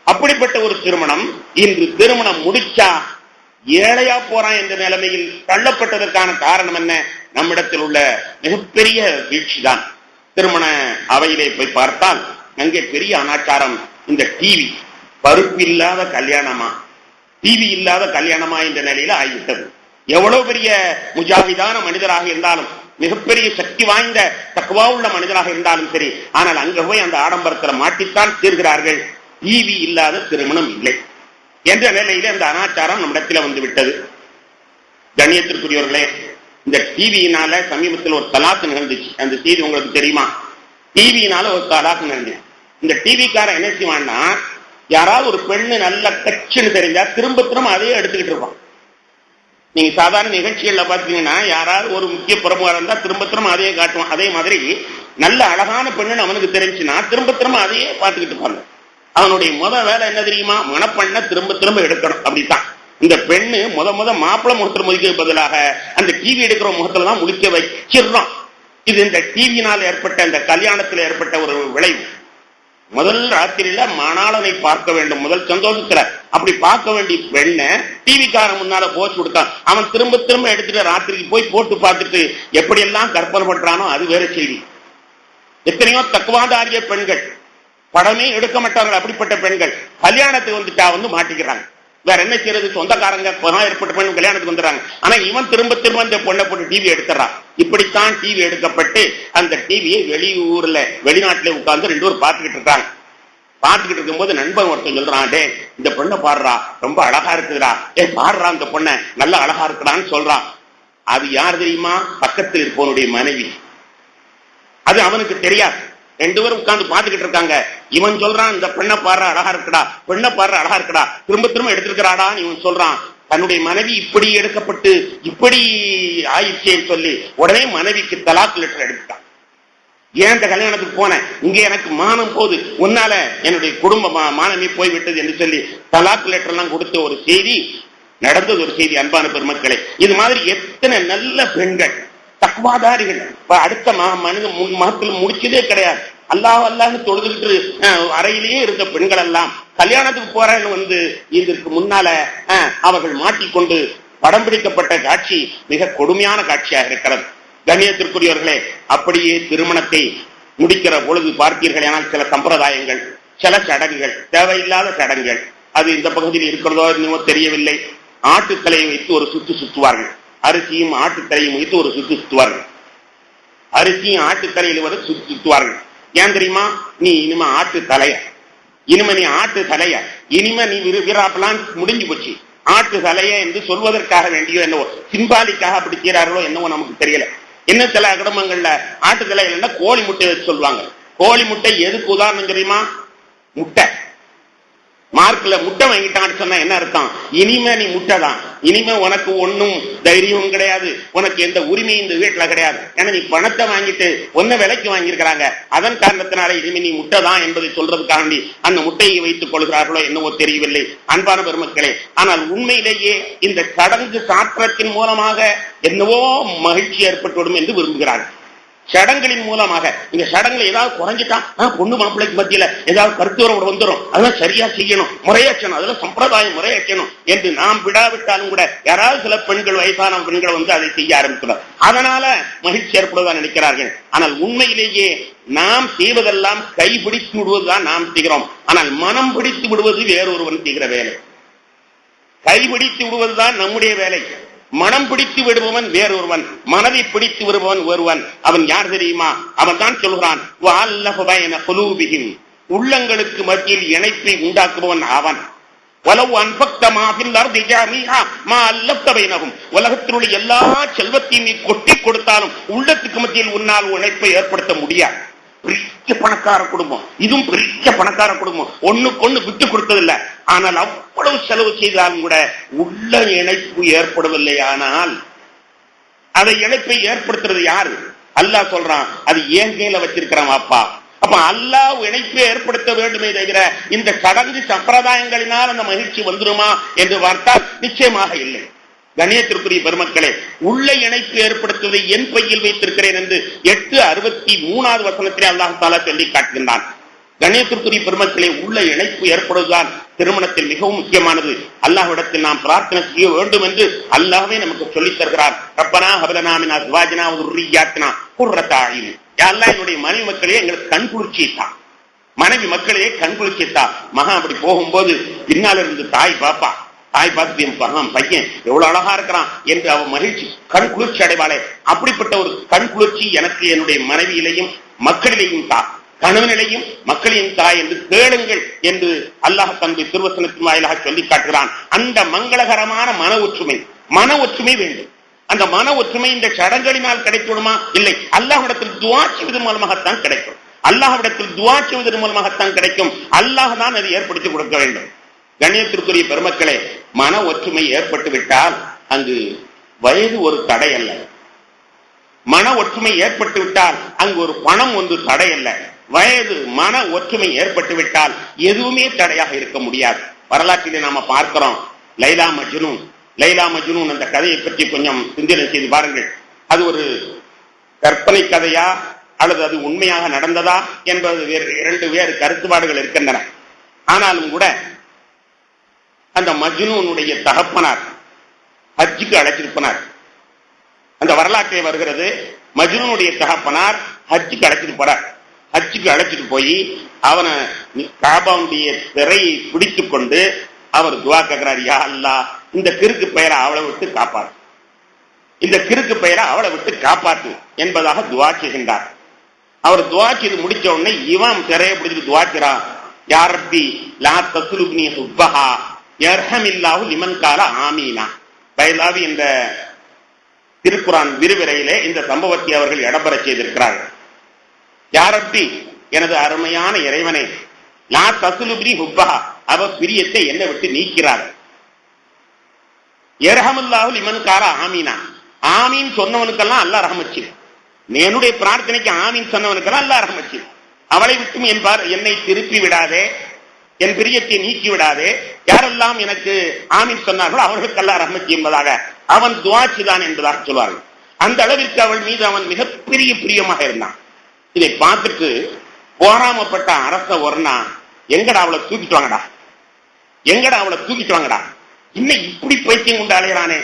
அப்படிப்பட்ட ஒரு திருமணம் இன்று திருமணம் முடிச்சா ஏழையா போறான் என்ற நிலைமையில் தள்ளப்பட்டதற்கான காரணம் என்ன? நம்மிடத்தில் உள்ள மிகப்பெரிய வீழ்ச்சி தான். திருமண அவையிலே போய் பார்த்தால் அங்கே பெரிய அனாச்சாரம். இந்த டிவி, பருப்பு இல்லாத கல்யாணமா, டிவி இல்லாத கல்யாணமா என்ற நிலையில ஆகிவிட்டது. எவ்வளவு பெரிய முஜாஹிதான மனிதராக இருந்தாலும், மிகப்பெரிய சக்தி வாய்ந்த தக்வா உள்ள மனிதராக இருந்தாலும் சரி, ஆனால் அங்க போய் அந்த ஆடம்பரத்தில் மாட்டித்தான் தீர்கிறார்கள். டிவி இல்லாத திருமணம் இல்லை என்ற நிலையில அந்த அனாச்சாரம் நம்மிடத்தில் வந்து விட்டது. கண்ணியத்திற்குரியவர்களே, இந்த டிவியினால சமீபத்தில் ஒரு தலாக்கு நிகழ்ந்துச்சு. அந்த செய்தி உங்களுக்கு தெரியுமா? டிவியினால ஒரு தலாக்கு நிகழ்ந்துச்சு. இந்த டிவிக்கார என்ன செய்வான்னா, யாராவது ஒரு பெண்ணு நல்ல கட்சின்னு தெரிஞ்சா திரும்ப திரும்ப அதையே எடுத்துக்கிட்டு இருப்பான். நீங்க சாதாரண நிகழ்ச்சிகள்ல பாத்தீங்கன்னா, யாராவது ஒரு முக்கிய பிரமுகர் இருந்தா திரும்ப திரும்ப அதையே காட்டுவான். அதே மாதிரி நல்ல அழகான பெண்ணுன்னு அவனுக்கு தெரிஞ்சுன்னா திரும்ப திரும்ப அதையே பார்த்துக்கிட்டு இருப்பாங்க. அவனுடைய வேலை என்ன தெரியுமா? மணப்பெண்ணை திரும்ப திரும்ப எடுக்கணும். அப்படித்தான் இந்த பெண்ணு முத மாப்பிள்ளை முகத்துல முதிக்க பதிலாக அந்த டிவி எடுக்கிற முகத்துல தான் முழிக்க வச்சிடறான். இது இந்த டிவியினால் ஏற்பட்ட இந்த கல்யாணத்தில் ஏற்பட்ட ஒரு விளைவு. முதல் ராத்திரியில மணாளனை பார்க்க வேண்டும், முதல் சந்தோஷத்துல அப்படி பார்க்க வேண்டிய பெண்ணை டிவிக்காரன் முன்னால போச்சு கொடுத்தான். அவன் திரும்ப திரும்ப எடுத்துட்டு ராத்திரிக்கு போய் போட்டு பார்த்துட்டு எப்படியெல்லாம் கற்பனை பண்றானோ அது வேற செய்தி. எத்தனையோ தக்குவாதாரிய பெண்கள் படமே எடுக்க மாட்டார்கள், அப்படிப்பட்ட பெண்கள் கல்யாணத்துக்கு வந்துட்டா மாட்டிக்கிறாங்க. வேற என்ன செய்யறது, சொந்தக்காரங்க ஏற்பட்ட பெண் கல்யாணத்துக்கு வந்துடுறாங்க. ஆனா இவன் திரும்ப திரும்ப அந்த பொண்ணை போட்டு டிவி எடுத்துறான். இப்படித்தான் டிவி எடுக்கப்பட்டு அந்த டிவியை வெளிநாட்டுல உட்கார்ந்து 2 பேரும் பார்த்துக்கிட்டு இருக்காங்க. பார்த்துக்கிட்டு இருக்கும்போது நண்பன் ஒருத்தன் சொல்றான், டே இந்த பொண்ணை பாடுறா, ரொம்ப அழகா இருக்குதுடா, பாடுறா அந்த பொண்ணை, நல்ல அழகா இருக்குறான்னு சொல்றான். அது யார் தெரியுமா? பக்கத்தில் இருப்பவனுடைய மனைவி. அது அவனுக்கு தெரியாது. 2 பேரும் உட்கார்ந்து பார்த்துக்கிட்டு இருக்காங்க. இவன் சொல்றான், இந்த பெண்ணை பாடுற அழகா இருக்குடா, பெண்ணை பாடுற அழகா இருக்குடா, திரும்ப திரும்ப எடுத்திருக்கிறாடான்னு இவன் சொல்றான். தன்னுடைய மனைவி இப்படி எடுக்கப்பட்டு இப்படி ஆயிடுச்சேன்னு சொல்லி உடனே மனைவிக்கு தலாக் லெட்டர் எடுத்துட்டான். ஏன் இந்த கல்யாணத்துக்கு போனேன், இங்க எனக்கு மானம் போகுது, உன்னால என்னுடைய குடும்ப மானமே போய்விட்டது என்று சொல்லி தலாக் லெட்டர் எல்லாம் கொடுத்த ஒரு செய்தி நடந்தது. ஒரு செய்தி. அன்பான பெருமக்களே, இது மாதிரி எத்தனை நல்ல பெண்கள் தக்வாதாரிகள் அடுத்த மகத்தில் முடிச்சதே கிடையாது. அல்லாஹ் அல்லாஹ்னு தொழுதுகிட்டு அறையிலேயே இருந்த பெண்கள் எல்லாம் கல்யாணத்துக்கு போறேன்னு இதற்கு முன்னால அவர்கள் மாட்டிக்கொண்டு படம் பிடிக்கப்பட்ட காட்சி மிக கொடுமையான காட்சியாக இருக்கிறது. கண்ணியத்திற்குரியவர்களே, அப்படியே திருமணத்தை முடிக்கிற பொழுது பார்த்தீர்கள் ஆனால் சில சம்பிரதாயங்கள், சில சடங்குகள், தேவையில்லாத சடங்குகள், அது இந்த பகுதியில் இருக்கிறதோ என்னவோ தெரியவில்லை. ஆட்டுத்தலையை வைத்து ஒரு சுற்றுவார்கள். அரிசியும் ஆட்டுத்தலையும் வைத்து ஒரு சுற்றுவார்கள். அரிசியும் ஆட்டுத்தலையில் சுற்றுவார்கள். ஏன் தெரியுமா? நீ இனிமே ஆட்டு தலைய, இனிமே நீ ஆட்டு தலைய, இனிமே நீ விராப்பெல்லாம் முடிஞ்சு போச்சு, ஆட்டு தலைய என்று சொல்வதற்காக வேண்டியோ என்னவோ, சிம்பாலிக்காக அப்படி செய்யறார்களோ என்னவோ நமக்கு தெரியல. இன்னும் சில குடும்பங்கள்ல ஆட்டு தலையில கோழி முட்டை வச்சு சொல்லுவாங்க. கோழி முட்டை எதுக்கு உதாரணம் தெரியுமா? முட்டை மார்க்ல முட்டை வாங்கிட்டான்னு சொன்னா என்ன அர்த்தம்? இனிமே நீ முட்டை தான், இனிமே உனக்கு ஒன்னும் தைரியமும் கிடையாது, உனக்கு எந்த உரிமையும் இந்த வீட்டுல கிடையாது. ஏன்னா நீ பணத்தை வாங்கிட்டு ஒன்ன விலைக்கு வாங்கியிருக்கிறாங்க, அதன் காரணத்தினால இனிமே நீ முட்டை தான் என்பதை சொல்றதுக்காண்டி அந்த முட்டையை வைத்துக் கொள்கிறார்களோ என்னவோ தெரியவில்லை. அன்பான பெருமக்களே, ஆனால் உண்மையிலேயே இந்த சடங்கு சாற்றத்தின் மூலமாக என்னவோ மகிழ்ச்சி ஏற்பட்டுவிடும் என்று விரும்புகிறார்கள். சடங்குகளின் மூலமாக இந்த சடங்குல ஏதாவது குறைஞ்சிட்டா பொண்ணு மாப்பிள்ளைக்கு மத்தியில ஏதாவது கருத்துவரோடு வந்துடும், அதெல்லாம் சரியா செய்யணும், முறையாச்சணும், அதெல்லாம் சம்பிரதாயம் முறையாச்சணும் என்று நாம் விடாவிட்டாலும் கூட யாராவது சில பெண்கள், வயசான பெண்கள் அதை செய்ய ஆரம்பிக்கிறார். அதனால மகிழ்ச்சி ஏற்படுவதாக நினைக்கிறார்கள். ஆனால் உண்மையிலேயே நாம் செய்வதெல்லாம் கைபிடித்து விடுவதுதான் நாம் செய்கிறோம். ஆனால் மனம் பிடித்து விடுவது வேறொருவன் செய்கிற வேலை. கைபிடித்து விடுவதுதான் நம்முடைய வேலை. மனம் பிடித்து விடுபவன் வேறொருவன், மனதை பிடித்து விடுபவன் ஒருவன். அவன் யார் தெரியுமா? அவன் தான் சொல்கிறான், உள்ளங்களுக்கு மத்தியில் இணைப்பை உண்டாக்குபவன் அவன். உலகத்தினுடைய எல்லா செல்வத்தையும் நீ கொட்டி கொடுத்தாலும் உள்ளத்துக்கு மத்தியில் உன்னால் இணைப்பை ஏற்படுத்த முடியாது. பெரிய பணக்கார குடும்பம், இதுவும் பெரிய பணக்கார குடும்பம், ஒண்ணுக்கு விட்டு கொடுத்ததில்லை. ஆனால் அவ்வளவு செலவு செய்தாலும் கூட உள்ள இணைப்பு ஏற்படவில்லை. ஆனால் அதை இணைப்பை ஏற்படுத்துறது யாரு? அல்லாஹ் சொல்றான், அது ஏன் கையில வச்சிருக்கிறான் அப்பா. அப்ப அல்லாஹ் இணைப்பை ஏற்படுத்த வேண்டுமே தவிர இந்த சடங்கு சம்பிரதாயங்களினால் அந்த மகிழ்ச்சி வந்துருமா என்று பார்த்தால் நிச்சயமாக இல்லை. கண்ணியத்திற்குரிய பெருமக்களே, உள்ள இணைப்பு ஏற்படுத்துவதை என் பையில் வைத்திருக்கிறேன் என்று 8:63 வசனத்திலே அல்லாஹ் தஆலா சொல்லி காட்டுகின்றான். கண்ணியத்திற்குரிய பெருமக்களே, உள்ள இணைப்பு ஏற்படுவதுதான் திருமணத்தில் மிகவும் முக்கியமானது. அல்லாஹ்விடத்தில் நாம் பிரார்த்தனை செய்ய வேண்டும் என்று அல்லாஹ்வே நமக்கு சொல்லித் தருகிறார். ரப்பனா ஹப் லனா மின் அஸ்வாஜினா வ ذُرِّيَّاتِنَا قُرَّةَ أَعْيُنٍ. யா அல்லாஹ், என்னுடைய மனைவி மக்களே எங்களுக்கு கண் குளிர்ச்சியைத்தான், மனைவி மக்களே கண் குளிர்ச்சியைத்தான். மகா அப்படி போகும்போது பின்னால் இருந்து தாய் பாப்பா, தாய் பார்த்து என் பையன் எவ்வளவு அழகா இருக்கிறான் என்று அவன் மகிழ்ச்சி கண் குளிர்ச்சி அடைவாளே, அப்படிப்பட்ட ஒரு கண் குளிர்ச்சி எனக்கு என்னுடைய மனைவியிலையும் மக்களிலேயும் தா, கணவனிலையும் மக்களையும் தாய் என்று கேளுங்கள் என்று அல்லாஹ் தன்னுடைய திருவசனத்தின் வாயிலாக சொல்லி காட்டுகிறான். அந்த மங்களகரமான மன ஒற்றுமை வேண்டும். அந்த மன ஒற்றுமை இந்த சடங்குகளினால் கிடைக்கணுமா? இல்லை, அல்லாஹ்விடத்தில் துஆ செய்வதன் மூலமாகத்தான் கிடைக்கும். அல்லாஹ்விடத்தில் துஆ செய்வதன் மூலமாகத்தான் கிடைக்கும். அல்லாஹ் தான் அதை ஏற்படுத்தி கொடுக்க வேண்டும். கண்ணியத்திற்குரிய பெருமக்களே, மன ஒற்றுமை ஏற்பட்டு விட்டால் அங்கு வயது ஒரு தடை அல்ல. மன ஒற்றுமை ஏற்பட்டு விட்டால் அங்கு ஒரு பணம் ஒன்று தடை அல்ல. வயது, மன ஒற்றுமை ஏற்பட்டு விட்டால் எதுவுமே தடையாக இருக்க முடியாது. வரலாற்றிலே நாம பார்க்கிறோம், லைலா மஜ்னூன் அந்த கதையை பற்றி கொஞ்சம் சிந்தனை செய்து பாருங்கள். அது ஒரு கற்பனை கதையா அல்லது அது உண்மையாக நடந்ததா என்பது இரண்டு வேறு கருத்துப்பாடுகள் இருக்கின்றன. ஆனாலும் கூட அந்த மஜ்னூனுடைய தகப்பனார் ஹஜ்ஜுக்கு அழைச்சிட்டு போனார். அந்த வரலாற்றை வருகிறது. மஜ்னூனுடைய தகப்பனார் ஹஜ்ஜுக்கு அழைச்சிட்டு போறார். ஹஜ்ஜுக்கு அழைச்சிட்டு போய் அவனை காபாவுடைய திரையை பிடித்துக் கொண்டு அவர் துவா கேட்கிறார், யா அல்லாஹ் இந்த கிறுக்கு பெயரை அவளை விட்டு காப்பாற்று, இந்த கிறுக்கு பெயரை அவளை விட்டு காப்பாற்று என்பதாக துவா செய்கின்றார். அவர் துவா செய்து முடிச்ச உடனே இவன் திரையை பிடிச்சிட்டு துவாக்கிறான், யா ரப்பி லா தஸ்லுப்னி ஹுப்பஹா யர்ஹமில்லாஹு லிமன் கால ஆமீனா. பைலாவி என்ற திருக்குரான் விரிவுரையிலே இந்த சம்பவத்தை அவர்கள் இடம்பெற செய்திருக்கிறார்கள். யா ரப்பி எனது அருமையான இறைவனே, லா தஸ்லுப்னி ஹுப்பஹா அவ பிரியத்தை என்னை விட்டு நீக்கிறார். யர்ஹமுல்லாஹு லிமன் கால ஆமீனா, ஆமீன் சொன்னவனுக்கெல்லாம் அல்லாஹ் ரஹமத் செய்வான். என்னுடைய பிரார்த்தனைக்கு ஆமீன் சொன்னவனுக்கெல்லாம் அல்லாஹ் ரஹமத் செய்வான். அவளை விட்டும் என்பார் என்னை திருப்பி விடாதே, என் பிரியத்தை நீக்கி விடாதே. யாரெல்லாம் எனக்கு ஆமீன் சொன்னார்களோ அவர்களுக்கு அல்லாஹ் ரஹமத் என்பதாக அவன் துஆ செய்தான் என்பதாக சொல்வார்கள். அந்த அளவிற்கு அவள் மீது அவன் மிகப்பெரிய பிரியமாக இருந்தான். இதை பார்த்துட்டு போராமப்பட்ட அரச ஒருனா, எங்கடா அவளை தூக்கிட்டு வாங்கடா, எங்கடா அவளை தூக்கிட்டு வாங்கடா, இன்னும் இப்படி பைத்தியம் கொண்டு அலையிறானே,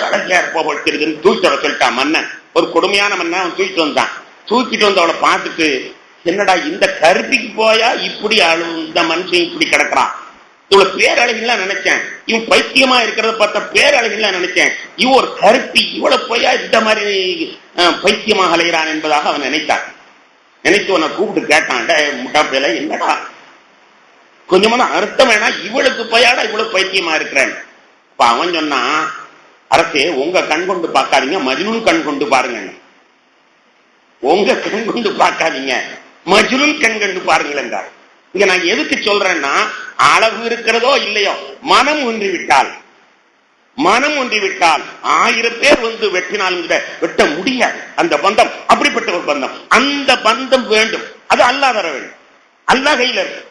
அழகியா இருப்பா போட்டுருக்குன்னு தூக்கிட்டு வர சொல்லிட்டான் மன்னன். ஒரு கொடுமையான மன்னன் அவன் தூக்கிட்டு வந்தான். தூக்கிட்டு வந்து அவளை பார்த்துட்டு, என்னடா இந்த கருப்பிக்கு போயா இப்படி இந்த மனுஷன் இப்படி கிடக்குறான், இவ்வளவு பேரழகிலாம் நினைச்சேன், இவன் பைத்தியமா இருக்கிறத பார்த்தா பேரழகிலாம் நினைச்சேன், இவன் ஒரு கருப்பி, இவ்வளவு போயா இந்த மாதிரி பைத்தியமாக அலைகிறான் என்பதாக அவன் நினைத்தான். நினைத்து உன்னை கூப்பிட்டு கேட்டான், முட்டாப்பையில என்னடா கொஞ்சமான அர்த்தம் வேணா, இவளுக்கு போயாடா இவ்வளவு பைத்தியமா இருக்கிறேன். இப்ப அவன் சொன்னா, அரசே உங்க கண் கொண்டு பார்க்காதீங்க, மஜ்னூன் கண் கொண்டு பாருங்க, உங்க கண் கொண்டு பார்க்காதீங்க, மஜ்னூன் கண் கொண்டு பாருங்கள் என்றார். இங்க நான் எதுக்கு சொல்றேன்னா, அளவு இருக்கிறதோ இல்லையோ, மனம் ஒன்றி விட்டால், மனம் ஒன்றி விட்டால் 1000 பேர் வந்து வெட்டினாலும் கூட வெட்ட முடியாது. அந்த பந்தம் அப்படிப்பட்ட ஒரு பந்தம், அந்த பந்தம் வேண்டும். அது அல்லாஹ் தர வேண்டும், அல்லாஹ் கையில இருக்கு.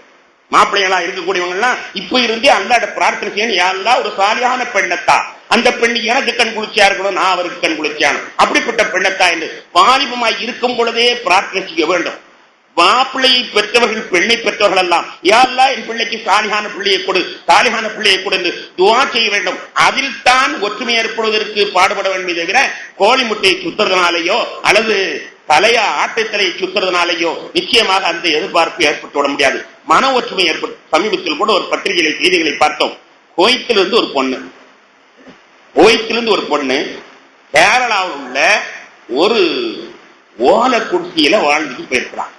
மாப்பிள்ளைகளா இருக்கக்கூடியவங்கலாம் இப்ப இருந்தே அல்லாஹ்ட்ட பிரார்த்தனை செய்யணும், யா அல்லாஹ் ஒரு சாலியான பெண்ணத்தா, அந்த பெண்ணு எனக்கு கண் குளிர்ச்சியா இருக்கணும், நான் அவருக்கு கண் குளிர்ச்சியான அப்படிப்பட்ட பெண்ணத்தா என்று வாலிபமாய் இருக்கும் பொழுதே பிரார்த்தனை செய்ய வேண்டும். மாப்பிள்ளையை பெற்றவர்கள் பெண்ணை பெற்றவர்கள் எல்லாம், யா அல்லாஹ் என் பிள்ளைக்கு சாலிகான பிள்ளையை கொடு, சாலிகான பிள்ளையை கொடு என்று துஆ செய்ய வேண்டும். அதில் தான் ஒற்றுமை ஏற்படுவதற்கு பாடுபட வேண்டும். தவிர கோழி முட்டையை சுத்துறதுனாலேயோ அல்லது தலையா ஆட்டத்தலையை சுத்துறதுனாலேயோ நிச்சயமாக அந்த எதிர்பார்ப்பு ஏற்பட்டு விட முடியாது. மன ஒற்றுமை ஏற்பட்டு, சமீபத்தில் கூட ஒரு பத்திரிகை செய்திகளை பார்த்தோம். கோயத்திலிருந்து ஒரு பொண்ணு கேரளாவில் உள்ள ஒரு ஓலை குடிசையில வாழ்ந்துட்டு போயிருக்கிறான்.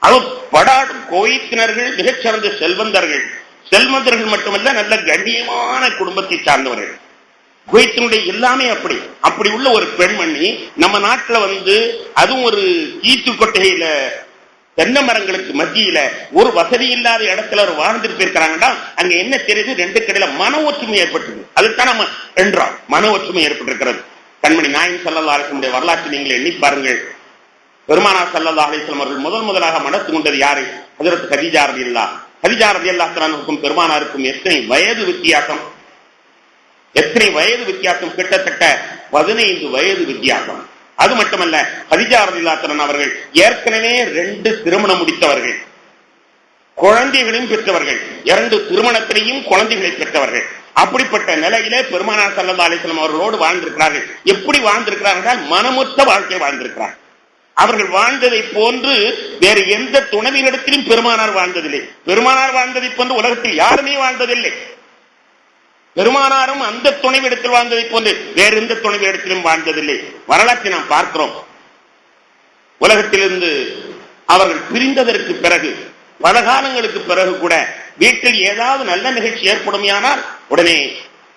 அவர் படாடும் கோயத்தினர்கள் மிகச்சிறந்த செல்வந்தர்கள் மட்டுமல்ல, நல்ல கண்ணியமான குடும்பத்தை சார்ந்தவர்கள். குவைத்தினுடைய எல்லாமே அப்படி உள்ள ஒரு பெண்மணி நம்ம நாட்டுல வந்து, அதுவும் ஒரு கீத்து கொட்டையில தென்னை மரங்களுக்கு மத்தியில ஒரு வசதி இல்லாத இடத்துல ஒரு வாழ்ந்துட்டு போயிருக்கிறாங்கன்னா, அங்க என்ன தெரியுது, 2 கடையில மன ஒற்றுமை ஏற்பட்டது. அதுதான் நம்ம என்றோம், மன ஒற்றுமை ஏற்பட்டிருக்கிறது. கண்மணி நாயகம் ஸல்லல்லாஹு அலைஹி வஸல்லம் வரலாற்றை நீங்கள் எண்ணி பாருங்கள். பெருமானார் ஸல்லல்லாஹு அலைஹி வஸல்லம் அவர்கள் முதலாக மனத்து கொண்டது யாரு? ஹஜ்ரத் கதீஜா ரலியல்லாஹு அன்ஹா பெருமானாருக்கும் எத்தனை வயது வித்தியாசம், கிட்டத்தட்ட 15 வயது வித்தியாசம். அது மட்டுமல்ல, கதீஜா ரலியல்லாஹு அன்ஹா அவர்கள் ஏற்கனவே 2 திருமணம் முடித்தவர்கள், குழந்தைகளையும் பெற்றவர்கள், 2 திருமணத்திலையும் குழந்தைகளை பெற்றவர்கள். அப்படிப்பட்ட நிலையிலே பெருமானார் ஸல்லல்லாஹு அலைஹி வஸல்லம் அவர்களோடு வாழ்ந்திருக்கிறார்கள். எப்படி வாழ்ந்திருக்கிறார்கள்? மனமொத்த வாழ்க்கை வாழ்ந்திருக்கிறார்கள். அவர்கள் வாழ்ந்ததை போன்று வேறு எந்த துணைவியிடத்திலும் பெருமானார் வாழ்ந்ததில்லை. பெருமானார் வாழ்ந்ததை போன்று உலகத்தில் யாருமே வாழ்ந்ததில்லை. பெருமானாரும் அந்த துணைவிடத்தில் வாழ்ந்ததை போன்று வேறு எந்த துணைவியிடத்திலும் வாழ்ந்ததில்லை. வரலாற்றை நாம் பார்க்கிறோம். உலகத்திலிருந்து அவர்கள் பிரிந்ததற்கு பிறகு, பல காலங்களுக்கு பிறகு கூட வீட்டில் ஏதாவது நல்ல நிகழ்ச்சி ஏற்படுமையானால் உடனே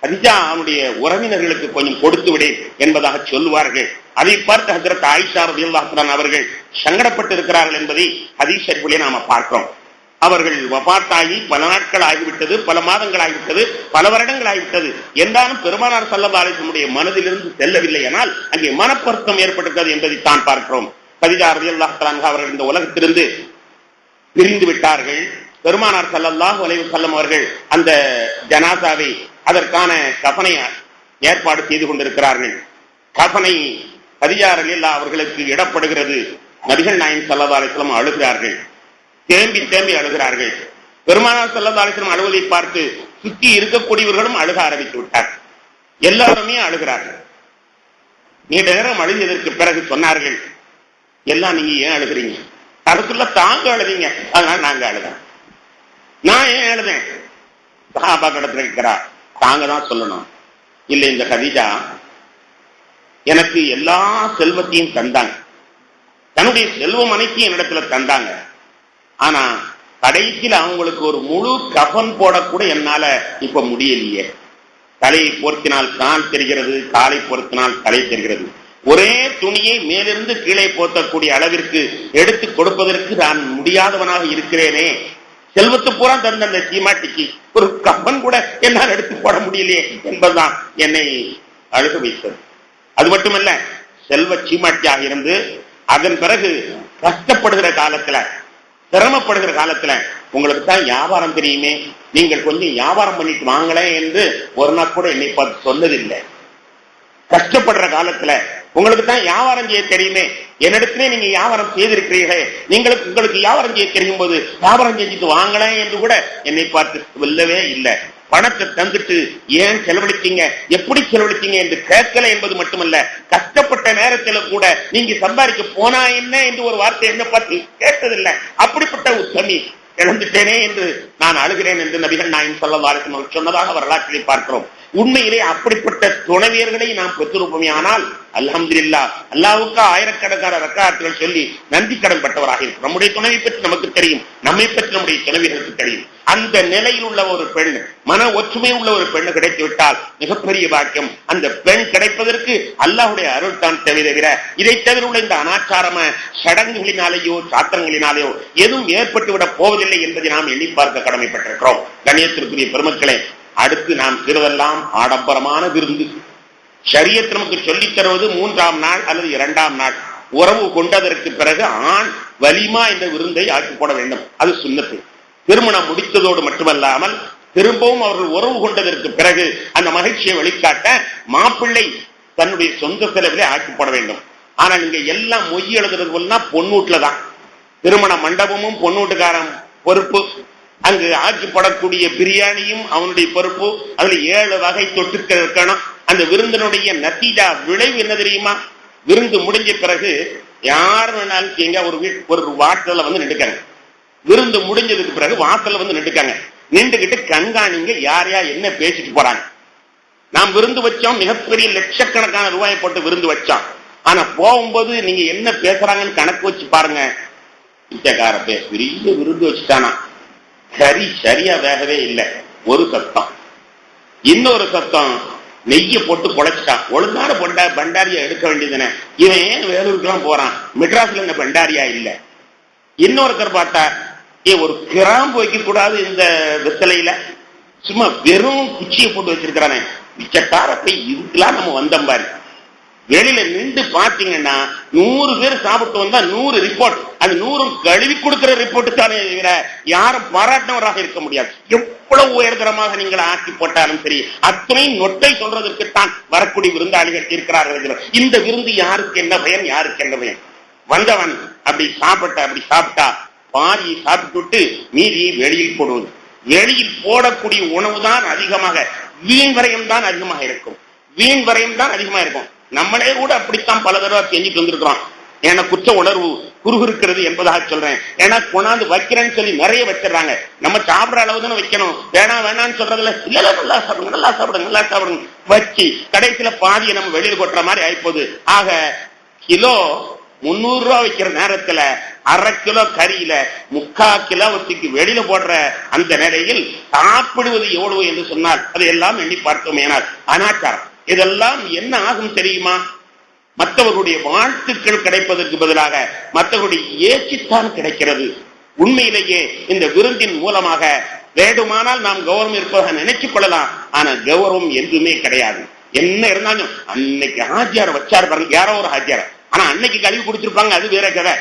கதீஜா அவனுடைய உறவினர்களுக்கு கொஞ்சம் கொடுத்து விடு என்பதாக சொல்லுவார்கள். அதை பார்த்து ஹஜ்ரத் ஆயிஷா ரலியல்லாஹு அன்ஹா அவர்கள் சங்கடப்பட்டு இருக்கிறார்கள் என்பதை ஹதீஸ் ஷரீஃபிலே நாம பார்க்கிறோம். அவர்கள் வஃபாத்தாகி பல நாட்கள் ஆகிவிட்டது, பல மாதங்கள் ஆகிவிட்டது, பல வருடங்கள் ஆகிவிட்டது. என்றாலும் பெருமானார் ஸல்லல்லாஹு அலைஹி வஸல்லம் மனதிலிருந்து செல்லவில்லை. ஆனால் அங்கே மனப்பருத்தம் ஏற்பட்டிருக்கிறது என்பதை தான் பார்க்கிறோம். கதீஜா ரலியல்லாஹு அன்ஹா அவர்கள் இந்த உலகத்திலிருந்து பிரிந்து விட்டார்கள். பெருமானார் ஸல்லல்லாஹு அலைஹி வஸல்லம் அவர்கள் அந்த ஜனாசாவை, அதற்கான கஃனை ஏற்பாடு செய்து கொண்டிருக்கிறார்கள். கஃனை கதீஜா ரலியல்லாஹு அவர்களுக்கு இடப்படுகிறது. நபிகள் நாயகம் ஸல்லல்லாஹு அலைஹி வஸல்லம் அழுகிறார்கள், தேம்பி தேம்பி அழுகிறார்கள். பெருமானார் ஸல்லல்லாஹு அலைஹி வஸல்லம் அழுவதை பார்த்து சுற்றி இருக்கக்கூடியவர்களும் அழுக ஆரம்பித்து விட்டார். எல்லாருமே அழுகிறார்கள். நீண்ட நேரம் அழுதியதற்கு பிறகு சொன்னார்கள், எல்லாம் நீங்க ஏன் அழுகிறீங்க? அதுக்குள்ள தாங்க அழுதீங்க, அதனால நாங்க அழுதேன். நான் ஏன் அழுதேன்? சஹாபா கடத்துல இருக்கிறா, தாங்க தான் சொல்லணும். இல்லை, இந்த கதீஜா எனக்கு எல்லா செல்வத்தையும் தந்தாங்க, தன்னுடைய செல்வம் அனைத்தையும் என்னிடத்துல தந்தாங்க. ஆனா கடைசியில் அவங்களுக்கு ஒரு முழு கஃன் போடக்கூட என்னால இப்ப முடியலையே. தலையை போர்த்தினால் கால் தெரிகிறது, காலை போர்த்தினால் தலை தெரிகிறது. ஒரே துணியை மேலிருந்து கீழே போர்த்தக்கூடிய அளவிற்கு எடுத்து கொடுப்பதற்கு நான் முடியாதவனாக இருக்கிறேனே. செல்வத்து பூரா தந்த அந்த சீமாட்டிக்கு ஒரு கஃன் கூட என்னால் எடுத்து போட முடியலையே என்பதுதான் என்னை அழுக வைத்தது. அது மட்டுமல்ல, செல்வ சீமாட்டியாக இருந்து அதன் பிறகு கஷ்டப்படுகிற காலத்துல, சிரமப்படுகிற காலத்துல உங்களுக்கு தான் வியாபாரம் தெரியுமே, நீங்கள் கொஞ்சம் வியாபாரம் பண்ணிட்டு வாங்களேன் என்று ஒரு நாள் கூட என்னை பார்த்து சொன்னதில்லை. கஷ்டப்படுற காலத்துல உங்களுக்கு தான் வியாபாரம் செய்ய தெரியுமே, என்னிடத்திலே நீங்க வியாபாரம் செய்திருக்கிறீர்கள், உங்களுக்கு வியாபாரம் செய்ய தெரியும் போது வியாபாரம் செஞ்சுட்டு வாங்களேன் என்று கூட என்னை பார்த்து சொல்லவே இல்லை. பணத்தை தந்துட்டு ஏன் செலவழித்தீங்க, எப்படி செலவழித்தீங்க என்று கேட்கல என்பது மட்டுமல்ல, கஷ்டப்பட்ட நேரத்துல கூட நீங்க சம்பாதிக்க போனா என்ன என்று ஒரு வார்த்தை என்ன பார்த்து கேட்டதில்லை. அப்படிப்பட்ட உத்தமி இழந்துட்டேனே என்று நான் அழுகிறேன் என்று நபிகள் நாயகம் ஸல்லல்லாஹு அலைஹி வஸல்லம் சொன்னதாக வரலாற்றிலே பார்க்கிறோம். உண்மையிலே அப்படிப்பட்ட துணைவியர்களை நாம் பெற்றிருப்போமே ஆனால் அல்ஹம்துலில்லாஹ், அல்லாஹ்வுக்கு ஆயிரக்கணக்கான ரக்காத்துகள் சொல்லி நன்றி கடன் பட்டவராக இருக்கும். நம்முடைய துணைவை பற்றி நமக்கு தெரியும், நம்மை பற்றி நம்முடைய துணைவியர்களுக்கு தெரியும். அந்த நிலையில் உள்ள ஒரு பெண், மன ஒற்றுமை உள்ள ஒரு பெண் கிடைத்து விட்டால் மிகப்பெரிய பாக்கியம். அந்த பெண் கிடைப்பதற்கு அல்லாஹ்வுடைய அருள் தான் தவிர இதை தவிர உள்ள இந்த அனாச்சாரம சடங்குகளினாலேயோ சாத்திரங்களினாலேயோ எதுவும் ஏற்பட்டுவிடப் போவதில்லை என்பதை நாம் எண்ணி பார்க்க கடமைப்பட்டிருக்கிறோம். கண்ணியத்திற்குரிய பெருமக்களே, அடுத்து நாம் சிறிதெல்லாம் ஆடம்பரமான விருந்து. ஷரியத் நமக்கு சொல்லித் தருவது 3ஆம் நாள் அல்லது 2ஆம் நாள் உறவு கொண்டதற்கு பிறகு ஆண் வலிமா என்ற விருந்தை ஆக்கி போட வேண்டும். அது சுன்னத்து. திருமணம் முடித்ததோடு மட்டுமல்லாமல் திரும்பவும் அவர்கள் உறவு கொண்டதற்கு பிறகு அந்த மகிழ்ச்சியை வெளிக்காட்ட மாப்பிள்ளை தன்னுடைய சொந்த செலவிலே ஆக்கி போட வேண்டும். ஆனா நீங்க எல்லாம் மொய் எழுதுறது போலனா பொண்ணூட்டுல தான். திருமண மண்டபமும் பொண்ணூட்டுக்காரன் பொறுப்பு, அங்கு ஆக்கி போடக்கூடிய பிரியாணியும் அவனுடைய பொறுப்பு. அதுல 7 வகை தொட்டுக்கள் இருக்கணும். அந்த விருந்தினுடைய நத்தீஜா விளைவு என்ன தெரியுமா? விருந்து முடிஞ்ச பிறகு யார் வேணாலும் ஒரு வாட்டல வந்து நின்றுக்காங்க. விருந்து முடிஞ்சதுக்கு பிறகு வாசல்ல வந்து நின்றுக்காங்க. நின்றுகிட்டு கண்காணிங்க யார் யார் என்ன பேசிட்டு போறாங்க. நாம் விருந்து வச்சோம், மிகப்பெரிய லட்சக்கணக்கான ரூபாயை போட்டு விருந்து வச்சோம். ஆனா போகும்போது நீங்க என்ன பேசுறாங்கன்னு கணக்கு வச்சு பாருங்க. பிச்சைக்கார பெரிய விருந்து வச்சுட்டானா, கறி சரியா வேகவே இல்லை, ஒரு சத்தம். இன்னொரு சத்தம், நெய்ய போட்டு பொழைச்சிட்டான். ஒழுங்கான பண்டாரியா எடுக்க வேண்டியதுன்னு இவன் ஏன் வேலூருக்குலாம் போறான், மெட்ராஸ்ல என்ன பண்டாரியா இல்ல. இன்னொருத்தர் பார்த்தா, ஒரு கிராம்பு வைக்க கூடாது இந்த வெத்தலையில, சும்மா வெறும் குச்சியை போட்டு வச்சிருக்கிறானே. பிச்சைக்காரப்பை இதுக்கெல்லாம் நம்ம வந்தோம் பாரு. வெளியில நின்று பாத்தீங்கன்னா 100 பேர் சாப்பிட்டு வந்தா 100 ரிப்போர்ட். அது 100 கழுவி கொடுக்கிற ரிப்போர்ட் தானே தவிர யாரும் பாராட்டினவராக இருக்க முடியாது. எவ்வளவு உயர்தரமாக நீங்கள் ஆக்கி போட்டாலும் சரி, அத்தனை நொட்டை சொல்றதற்குத்தான் வரக்கூடிய விருந்தாளிகள் இருக்கிறார்கள். இந்த விருந்து யாருக்கு என்ன பயன், யாருக்கு என்ன பயன்? வந்தவன் அப்படி சாப்பிட்டா பாதி சாப்பிட்டு மீதியை வெளியில் போடுவது. வெளியில் போடக்கூடிய உணவு தான் அதிகமாக, வீண் வரையும் தான் அதிகமாக இருக்கும். வீண் வரையும் தான் அதிகமா இருக்கும். நம்மளே கூட அப்படித்தான் பல தடவை செஞ்சுட்டு வந்திருக்கிறோம். ஏன்னா குற்ற உணர்வு குறுகுறுக்கிறது என்பதாக சொல்றேன். ஏன்னா கொண்டாந்து வைக்கிறேன்னு சொல்லி நிறைய வச்சிடறாங்க. நம்ம சாப்பிடுற அளவு தானே வைக்கணும். வேணான்னு சொல்றதுல இல்ல, நல்லா சாப்பிடுங்க, நல்லா சாப்பிடுங்க, நல்லா சாப்பிடுங்க வச்சு கடைசியில பாதியை நம்ம வெளியில் கொட்டுற மாதிரி ஆயிப்போகுது. ஆக கிலோ 300 ரூபாய் வைக்கிற நேரத்துல 1/2 கிலோ கறியில 3/4 கிலோவுக்கு வெளியில போடுற அந்த நிலையில் சாப்பிடுவது எவ்வளவு என்று சொன்னால் அதையெல்லாம் எண்ணி பார்த்தோம். ஏனால் அனாச்சாரம் இதெல்லாம் என்ன ஆகும் தெரியுமா? மற்றவர்களுடைய வாழ்த்துக்கள் கிடைப்பதற்கு பதிலாக மற்றவர்களுடைய ஏற்றித்தான் கிடைக்கிறது. உண்மையிலேயே இந்த விருந்தின் மூலமாக வேண்டுமானால் நாம் கௌரவம் இருப்பதாக நினைச்சுக் கொள்ளலாம். ஆனா கௌரவம் என்றுமே கிடையாது. என்ன இருந்தாலும் அன்னைக்கு ஹாஜியார் வச்சாரு பாருங்க, யாரோ ஒரு ஹாஜியார். ஆனா அன்னைக்கு கல்வி குடிச்சிருப்பாங்க, அது வேற கதை.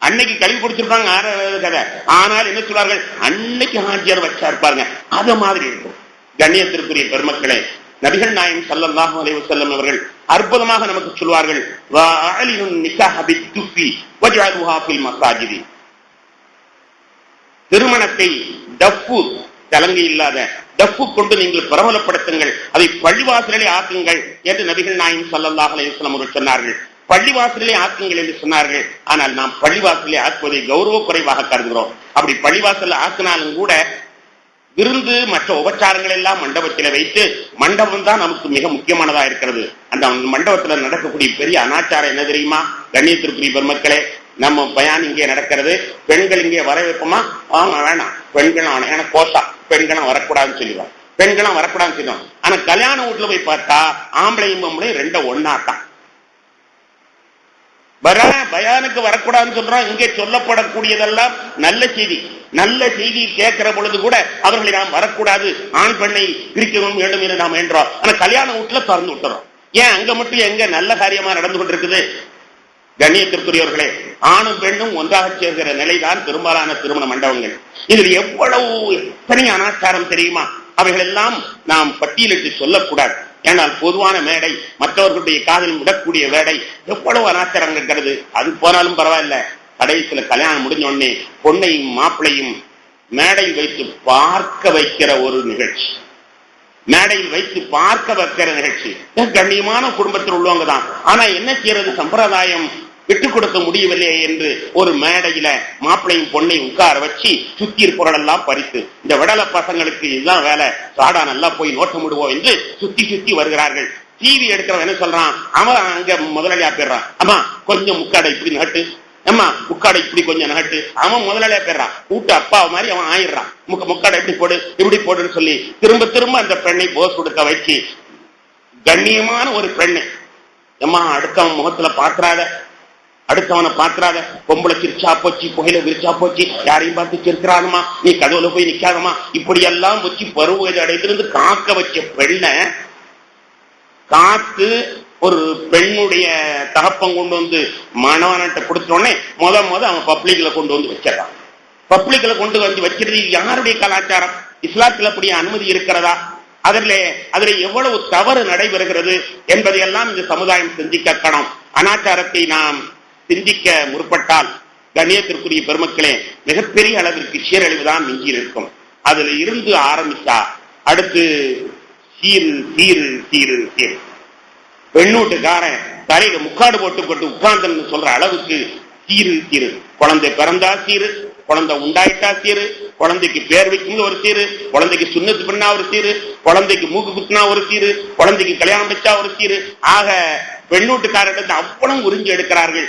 அன்னைக்கு கல்வி குடிச்சிருப்பாங்க, வேற கதை. ஆனால் என்ன சொல்றார்கள், அன்னைக்கு ஹாஜியார் வச்சா இருப்பாருங்க, அது மாதிரி இருக்கும். கண்ணியத்திற்குரிய பெருமக்களே, நபிகள் நாயகம் ஸல்லல்லாஹு அலைஹி வஸல்லம் அவர்கள் அற்புதமாக நமக்கு சொல்வார்கள், வஅலினுன் நிக்காஹ பித்துஃபி வஜஅலுஹா ஃபில் மஸாஜிதி. திருமணத்தை டஃப்பு, கலங்கை இல்லாத டஃப்பு கொண்டு நீங்கள் பிரபலப்படுத்துங்கள், அதை பள்ளிவாசலிலே ஆக்குங்கள் என்று நபிகள் நாயகம் ஸல்லல்லாஹு அலைஹி வஸல்லம் அவர்கள் சொன்னார்கள். பள்ளிவாசலிலே ஆக்குங்கள் என்று சொன்னார்கள். ஆனால் நாம் பள்ளிவாசலிலே ஆக்குவதை கௌரவ குறைவாக கருதுகிறோம். அப்படி பள்ளிவாசல் ஆக்கினாலும் கூட விருந்து மற்ற உபச்சாரங்கள் எல்லாம் மண்டபத்தில் வைத்து, மண்டபம் தான் நமக்கு மிக முக்கியமானதா இருக்கிறது. அந்த மண்டபத்தில் நடக்கக்கூடிய பெரிய அனாச்சாரம் என்ன தெரியுமா? கண்ணியத்திற்குரிய பெருமக்களே, நம்ம பயான் இங்கே நடக்கிறது, பெண்கள் இங்கே வர வைப்போமா? அவங்க வேணாம், பெண்களும் ஏன்னா கோஷா, பெண்களும் வரக்கூடாதுன்னு சொல்லிடுவாங்க, பெண்களும் வரக்கூடாதுன்னு சொல்லுவாங்க. ஆனா கல்யாண வீட்டுல போய் பார்த்தா ஆம்பளையும் பொம்பளையும் ரெண்ட ஒன்னாத்தான். பயானுக்கு வரக்கூடாதுன்னு சொல்றோம். இங்கே சொல்லப்படக்கூடியதெல்லாம் நல்ல செய்தி. நல்ல செய்தி கேட்கிற பொழுது கூட அவர்களை நாம் வரக்கூடாது, ஆண் பெண்ணை பிரிக்கவும் வேண்டும் என்று நாம் என்றோம். ஆனா கல்யாண வீட்டுல திறந்து விட்டுறோம். ஏன் அங்க மட்டும் எங்க நல்ல காரியமா நடந்து கொண்டிருக்குது? கண்ணியத்திற்குரியவர்களே, ஆணும் பெண்ணும் ஒன்றாக சேர்கிற நிலைதான் பெரும்பாலான திருமண மண்டபங்கள். இதில் எவ்வளவு எத்தனை அனாச்சாரம் தெரியுமா? அவைகள் எல்லாம் நாம் பட்டியலிட்டு சொல்லக்கூடாது. ஏனால் பொதுவான மேடை, மற்றவர்களுடைய காதல் விடக்கூடிய மேடை, எவ்வளவு அனாச்சாரம் இருக்கிறது. அது போனாலும் பரவாயில்ல, கடைசியில் கல்யாணம் முடிஞ்ச உடனே பொண்ணையும் மாப்பிளையும் மேடையில் வைத்து பார்க்க வைக்கிற ஒரு நிகழ்ச்சி, மேடையில் வைத்து பார்க்க வைக்கிற நிகழ்ச்சி. கண்ணியமான குடும்பத்தில் உள்ளவங்க தான். ஆனா என்ன செய்யறது, சம்பிரதாயம் விட்டுக் கொடுக்க முடியவில்லை என்று ஒரு மேடையில மாப்பிளையும் பொண்ணையும் உட்கார வச்சு சுத்தி இருப்பவர்கள் எல்லாம் பறித்து, இந்த விடலை பசங்களுக்கு இதுதான் வேலை, சாடா நல்லா போய் நோட்டம் விடுவோம் என்று சுத்தி சுத்தி வருகிறார்கள். டிவி எடுக்கிறவன் என்ன சொல்றான், அவன் அங்க முதலாளியா போயிடுறான், அம்மா கொஞ்சம் முக்காடை இப்படி நகட்டு, அம்மா முக்காடை இப்படி கொஞ்சம் நகட்டு, அவன் முதலாளியா போயிடுறான். கூட்டு அப்பா மாதிரி அவன் ஆயிடுறான். முக்காடை எப்படி போடு இப்படி போடுன்னு சொல்லி திரும்ப திரும்ப அந்த பெண்ணை போஸ் கொடுக்க வச்சு, கண்ணியமான ஒரு பெண்ணு, அம்மா அடுத்தவன் முகத்துல பாக்குறாத, அடுத்தவனை பாக்குறாத, பொம்பளை சிரிச்சா போச்சு, புகையில விரிச்சா போச்சு, யாரையும் பார்த்து சிரிக்கிறானுமா, நீ கதவுல போய் நிக்காதமா, இப்படி எல்லாம் வச்சு பருவ அடைத்திருந்து காக்க வச்ச பெண்ணை காத்து ஒரு பெண்ணுடைய தகப்பம் கொண்டு வந்து மணவன்கிட்ட கொடுத்தோடனே முத அவன் பப்ளிக்ல கொண்டு வந்து வச்சிடறான். பப்ளிக்ல கொண்டு வந்து வச்சிருது யாருடைய கலாச்சாரம்? இஸ்லாத்தில் அப்படி அனுமதி இருக்கிறதா? அதில் எவ்வளவு தவறு நடைபெறுகிறது என்பதையெல்லாம் இந்த சமுதாயம் சிந்திக்கணும். அனாச்சாரத்தை நாம் சிந்திக்க முற்பட்டால் கண்ணியத்திற்குரிய பெருமக்களே, மிகப்பெரிய அளவிற்கு சீரழிவுதான் மிஞ்சியில் இருக்கும். அதுல இருந்து ஆரம்பிச்சா அடுத்து சீரு சீரு சீரு சீரு. பெண்ணூட்டுக்காரன் தலையில முக்காடு போட்டு உட்கார்ந்து சொல்ற அளவுக்கு சீரு சீரு. குழந்தை பிறந்தா சீரு, குழந்தை உண்டாயிட்டா சீரு, குழந்தைக்கு பேர் வைக்கும் ஒரு சீரு, குழந்தைக்கு சுண்ணத்து பண்ணா ஒரு சீரு, குழந்தைக்கு மூக்கு குத்துனா ஒரு சீரு, குழந்தைக்கு கல்யாணம் வச்சா ஒரு சீரு. ஆக பெண்ணூட்டுக்காரர்கள் அவ்வளவு உறிஞ்சி எடுக்கிறார்கள்.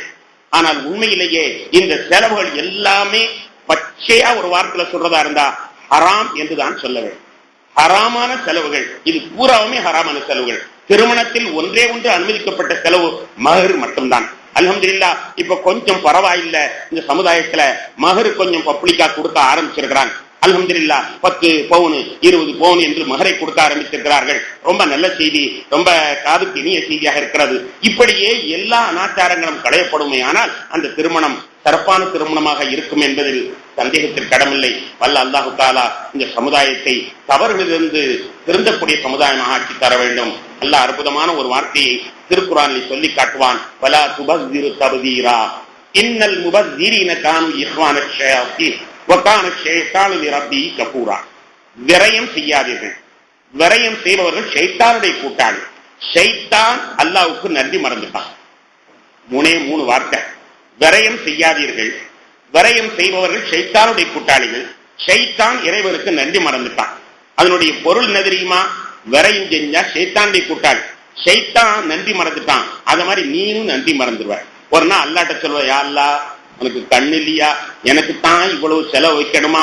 ஆனால் உண்மையிலேயே இந்த செலவுகள் எல்லாமே பச்சையா ஒரு வார்த்தையில சொல்றதா இருந்தா ஹராம் என்றுதான் சொல்ல வேண்டும். ஹராமான செலவுகள், இது பூராவுமே ஹராமான செலவுகள். திருமணத்தில் ஒன்றே ஒன்று அனுமதிக்கப்பட்ட செலவு மஹர் மட்டும்தான். அல்ஹம்துலில்லாஹ் இப்ப கொஞ்சம் பரவாயில்லை, இந்த சமுதாயத்துல மஹர் கொஞ்சம் பப்ளிக்கா கொடுக்க ஆரம்பிச்சிருக்கிறாங்க. அல்ஹம்துலில்லாஹ் 10 பவுன் 20 பவுன் என்று மஹரை கொடுக்க ஆரம்பித்திருக்கிறார்கள். ரொம்ப நல்ல செய்தி, ரொம்ப காதுக்கு இனிய செய்தியாக இருக்கிறது. இப்படியே எல்லா அனாச்சாரங்களும் களையப்படுமே ஆனால் அந்த திருமணம் சிறப்பான திருமணமாக இருக்கும் என்பதில் சந்தேகத்திற்கு இடமில்லை. வல்ல அல்லாஹு தஆலா இந்த சமுதாயத்தை தவறுகளிலிருந்து திருந்தக்கூடிய சமுதாயமாக ஆக்கி தர வேண்டும். அல்லாஹ் அற்புதமான ஒரு வார்த்தையை திருக்குர்ஆனில் சொல்லி காட்டுவான். வலா துபஸ்ஸிரு தப்தீரா இன்னல் முபஸ்ஸிரீன கானூ இஹ்வான ஷயாத்தீன் வகான ஷைத்தானு லிரப்பிஹி கஃபூரா. விரயம் செய்யாதீர்கள், விரயம் செய்பவர்கள் ஷைத்தானுடைய கூட்டாளி. ஷைத்தான் அல்லாஹ்வுக்கு நன்றி மறந்துட்டான். 3 வார்த்தை. விரயம் செய்யாதீர்கள், விரயம் செய்பவர்கள் ஷைத்தானுடைய கூட்டாளிகள், ஷைத்தான் இறைவனுக்கு நன்றி மறந்துட்டான். அதனுடைய பொருள் என்ன தெரியுமா? விரயம் செஞ்சா ஷைத்தானுடைய கூட்டாளி, ஷைத்தான் நன்றி மறந்துட்டான். அத மாதிரி நீனும் நன்றி மறந்துடுவ. ஒரு நாள் அல்லாஹ்ட்ட சொல்லுவ, யா அல்லாஹ் உனக்கு கண்ணு இல்லையா, எனக்கு தான் இவ்வளவு செலவு வைக்கணுமா,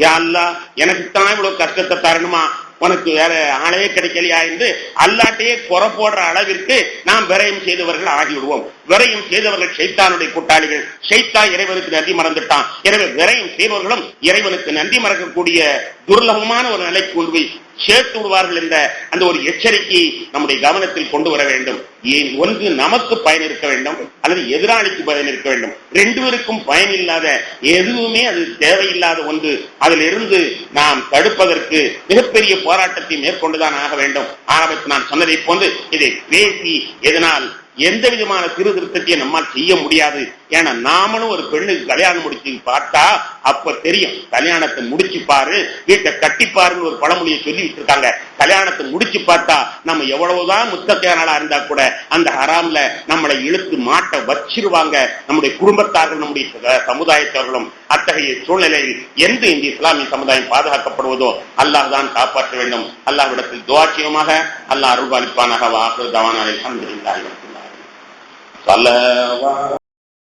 யா அல்லாஹ் எனக்கு தான் இவ்வளவு கஷ்டத்தை தரணுமா, உனக்கு வேற ஆளே கிடைக்கலையா என்று அல்லாட்டையே குறை போடுற அளவிற்கு நாம் விரயம் செய்தவர்கள் ஆகிவிடுவோம். விரயம் செய்தவர்கள் ஷைத்தானுடைய கூட்டாளிகள். ஷைத்தான் இறைவனுக்கு நன்றி மறந்துட்டான். எனவே விரயம் செய்பவர்களும் இறைவனுக்கு நன்றி மறக்கக்கூடிய துர்லபமான ஒரு நிலைக்கு கொண்டு போய் சேர்த்து விடுவார்கள் என்ற அந்த ஒரு எச்சரிக்கையை நம்முடைய கவனத்தில் கொண்டு வர வேண்டும். ஒன்று நமக்கு பயன் இருக்க வேண்டும் அல்லது எதிராளிக்கு பயன் இருக்க வேண்டும். ரெண்டு பேருக்கும் பயன் இல்லாத எதுவுமே அது தேவையில்லாத ஒன்று. அதிலிருந்து நாம் தடுப்பதற்கு மிகப்பெரிய போராட்டத்தை மேற்கொண்டுதான் ஆக வேண்டும். ஆரம்பத்தில் நான் சொன்னதை போன்று இதை பேசி எதனால் எந்த விதமான சீர்திருத்தத்தையும் நம்மால் செய்ய முடியாது. ஏன்னா நாமளும் ஒரு பெண்ணுக்கு கல்யாணம் முடிச்சு பார்த்தா அப்ப தெரியும். கல்யாணத்தை முடிச்சு பாரு, வீட்டை கட்டிப்பாருன்னு ஒரு பழமொழியை சொல்லிட்டு இருக்காங்க. கல்யாணத்தை முடிச்சு பார்த்தா நம்ம எவ்வளவுதான் முத்தக்கையாளா இருந்தா கூட அந்த ஹராம்ல நம்மளை இழுத்து மாட்ட வச்சிருவாங்க நம்முடைய குடும்பத்தார்கள், நம்முடைய சமுதாயத்தவர்களும். அத்தகைய சூழ்நிலையில் எந்த இந்த இஸ்லாமிய சமுதாயம் பாதுகாக்கப்படுவதோ அல்லாஹ் தான் காப்பாற்ற வேண்டும். அல்லாஹ்விடத்தில் துஆ செய்வோமாக. அல்லாஹ் அருள்பாலிப்பானாக. வாஹிரு தஅவானா அல்ஹம்துலில்லாஹி ரப்பில் ஆலமீன்.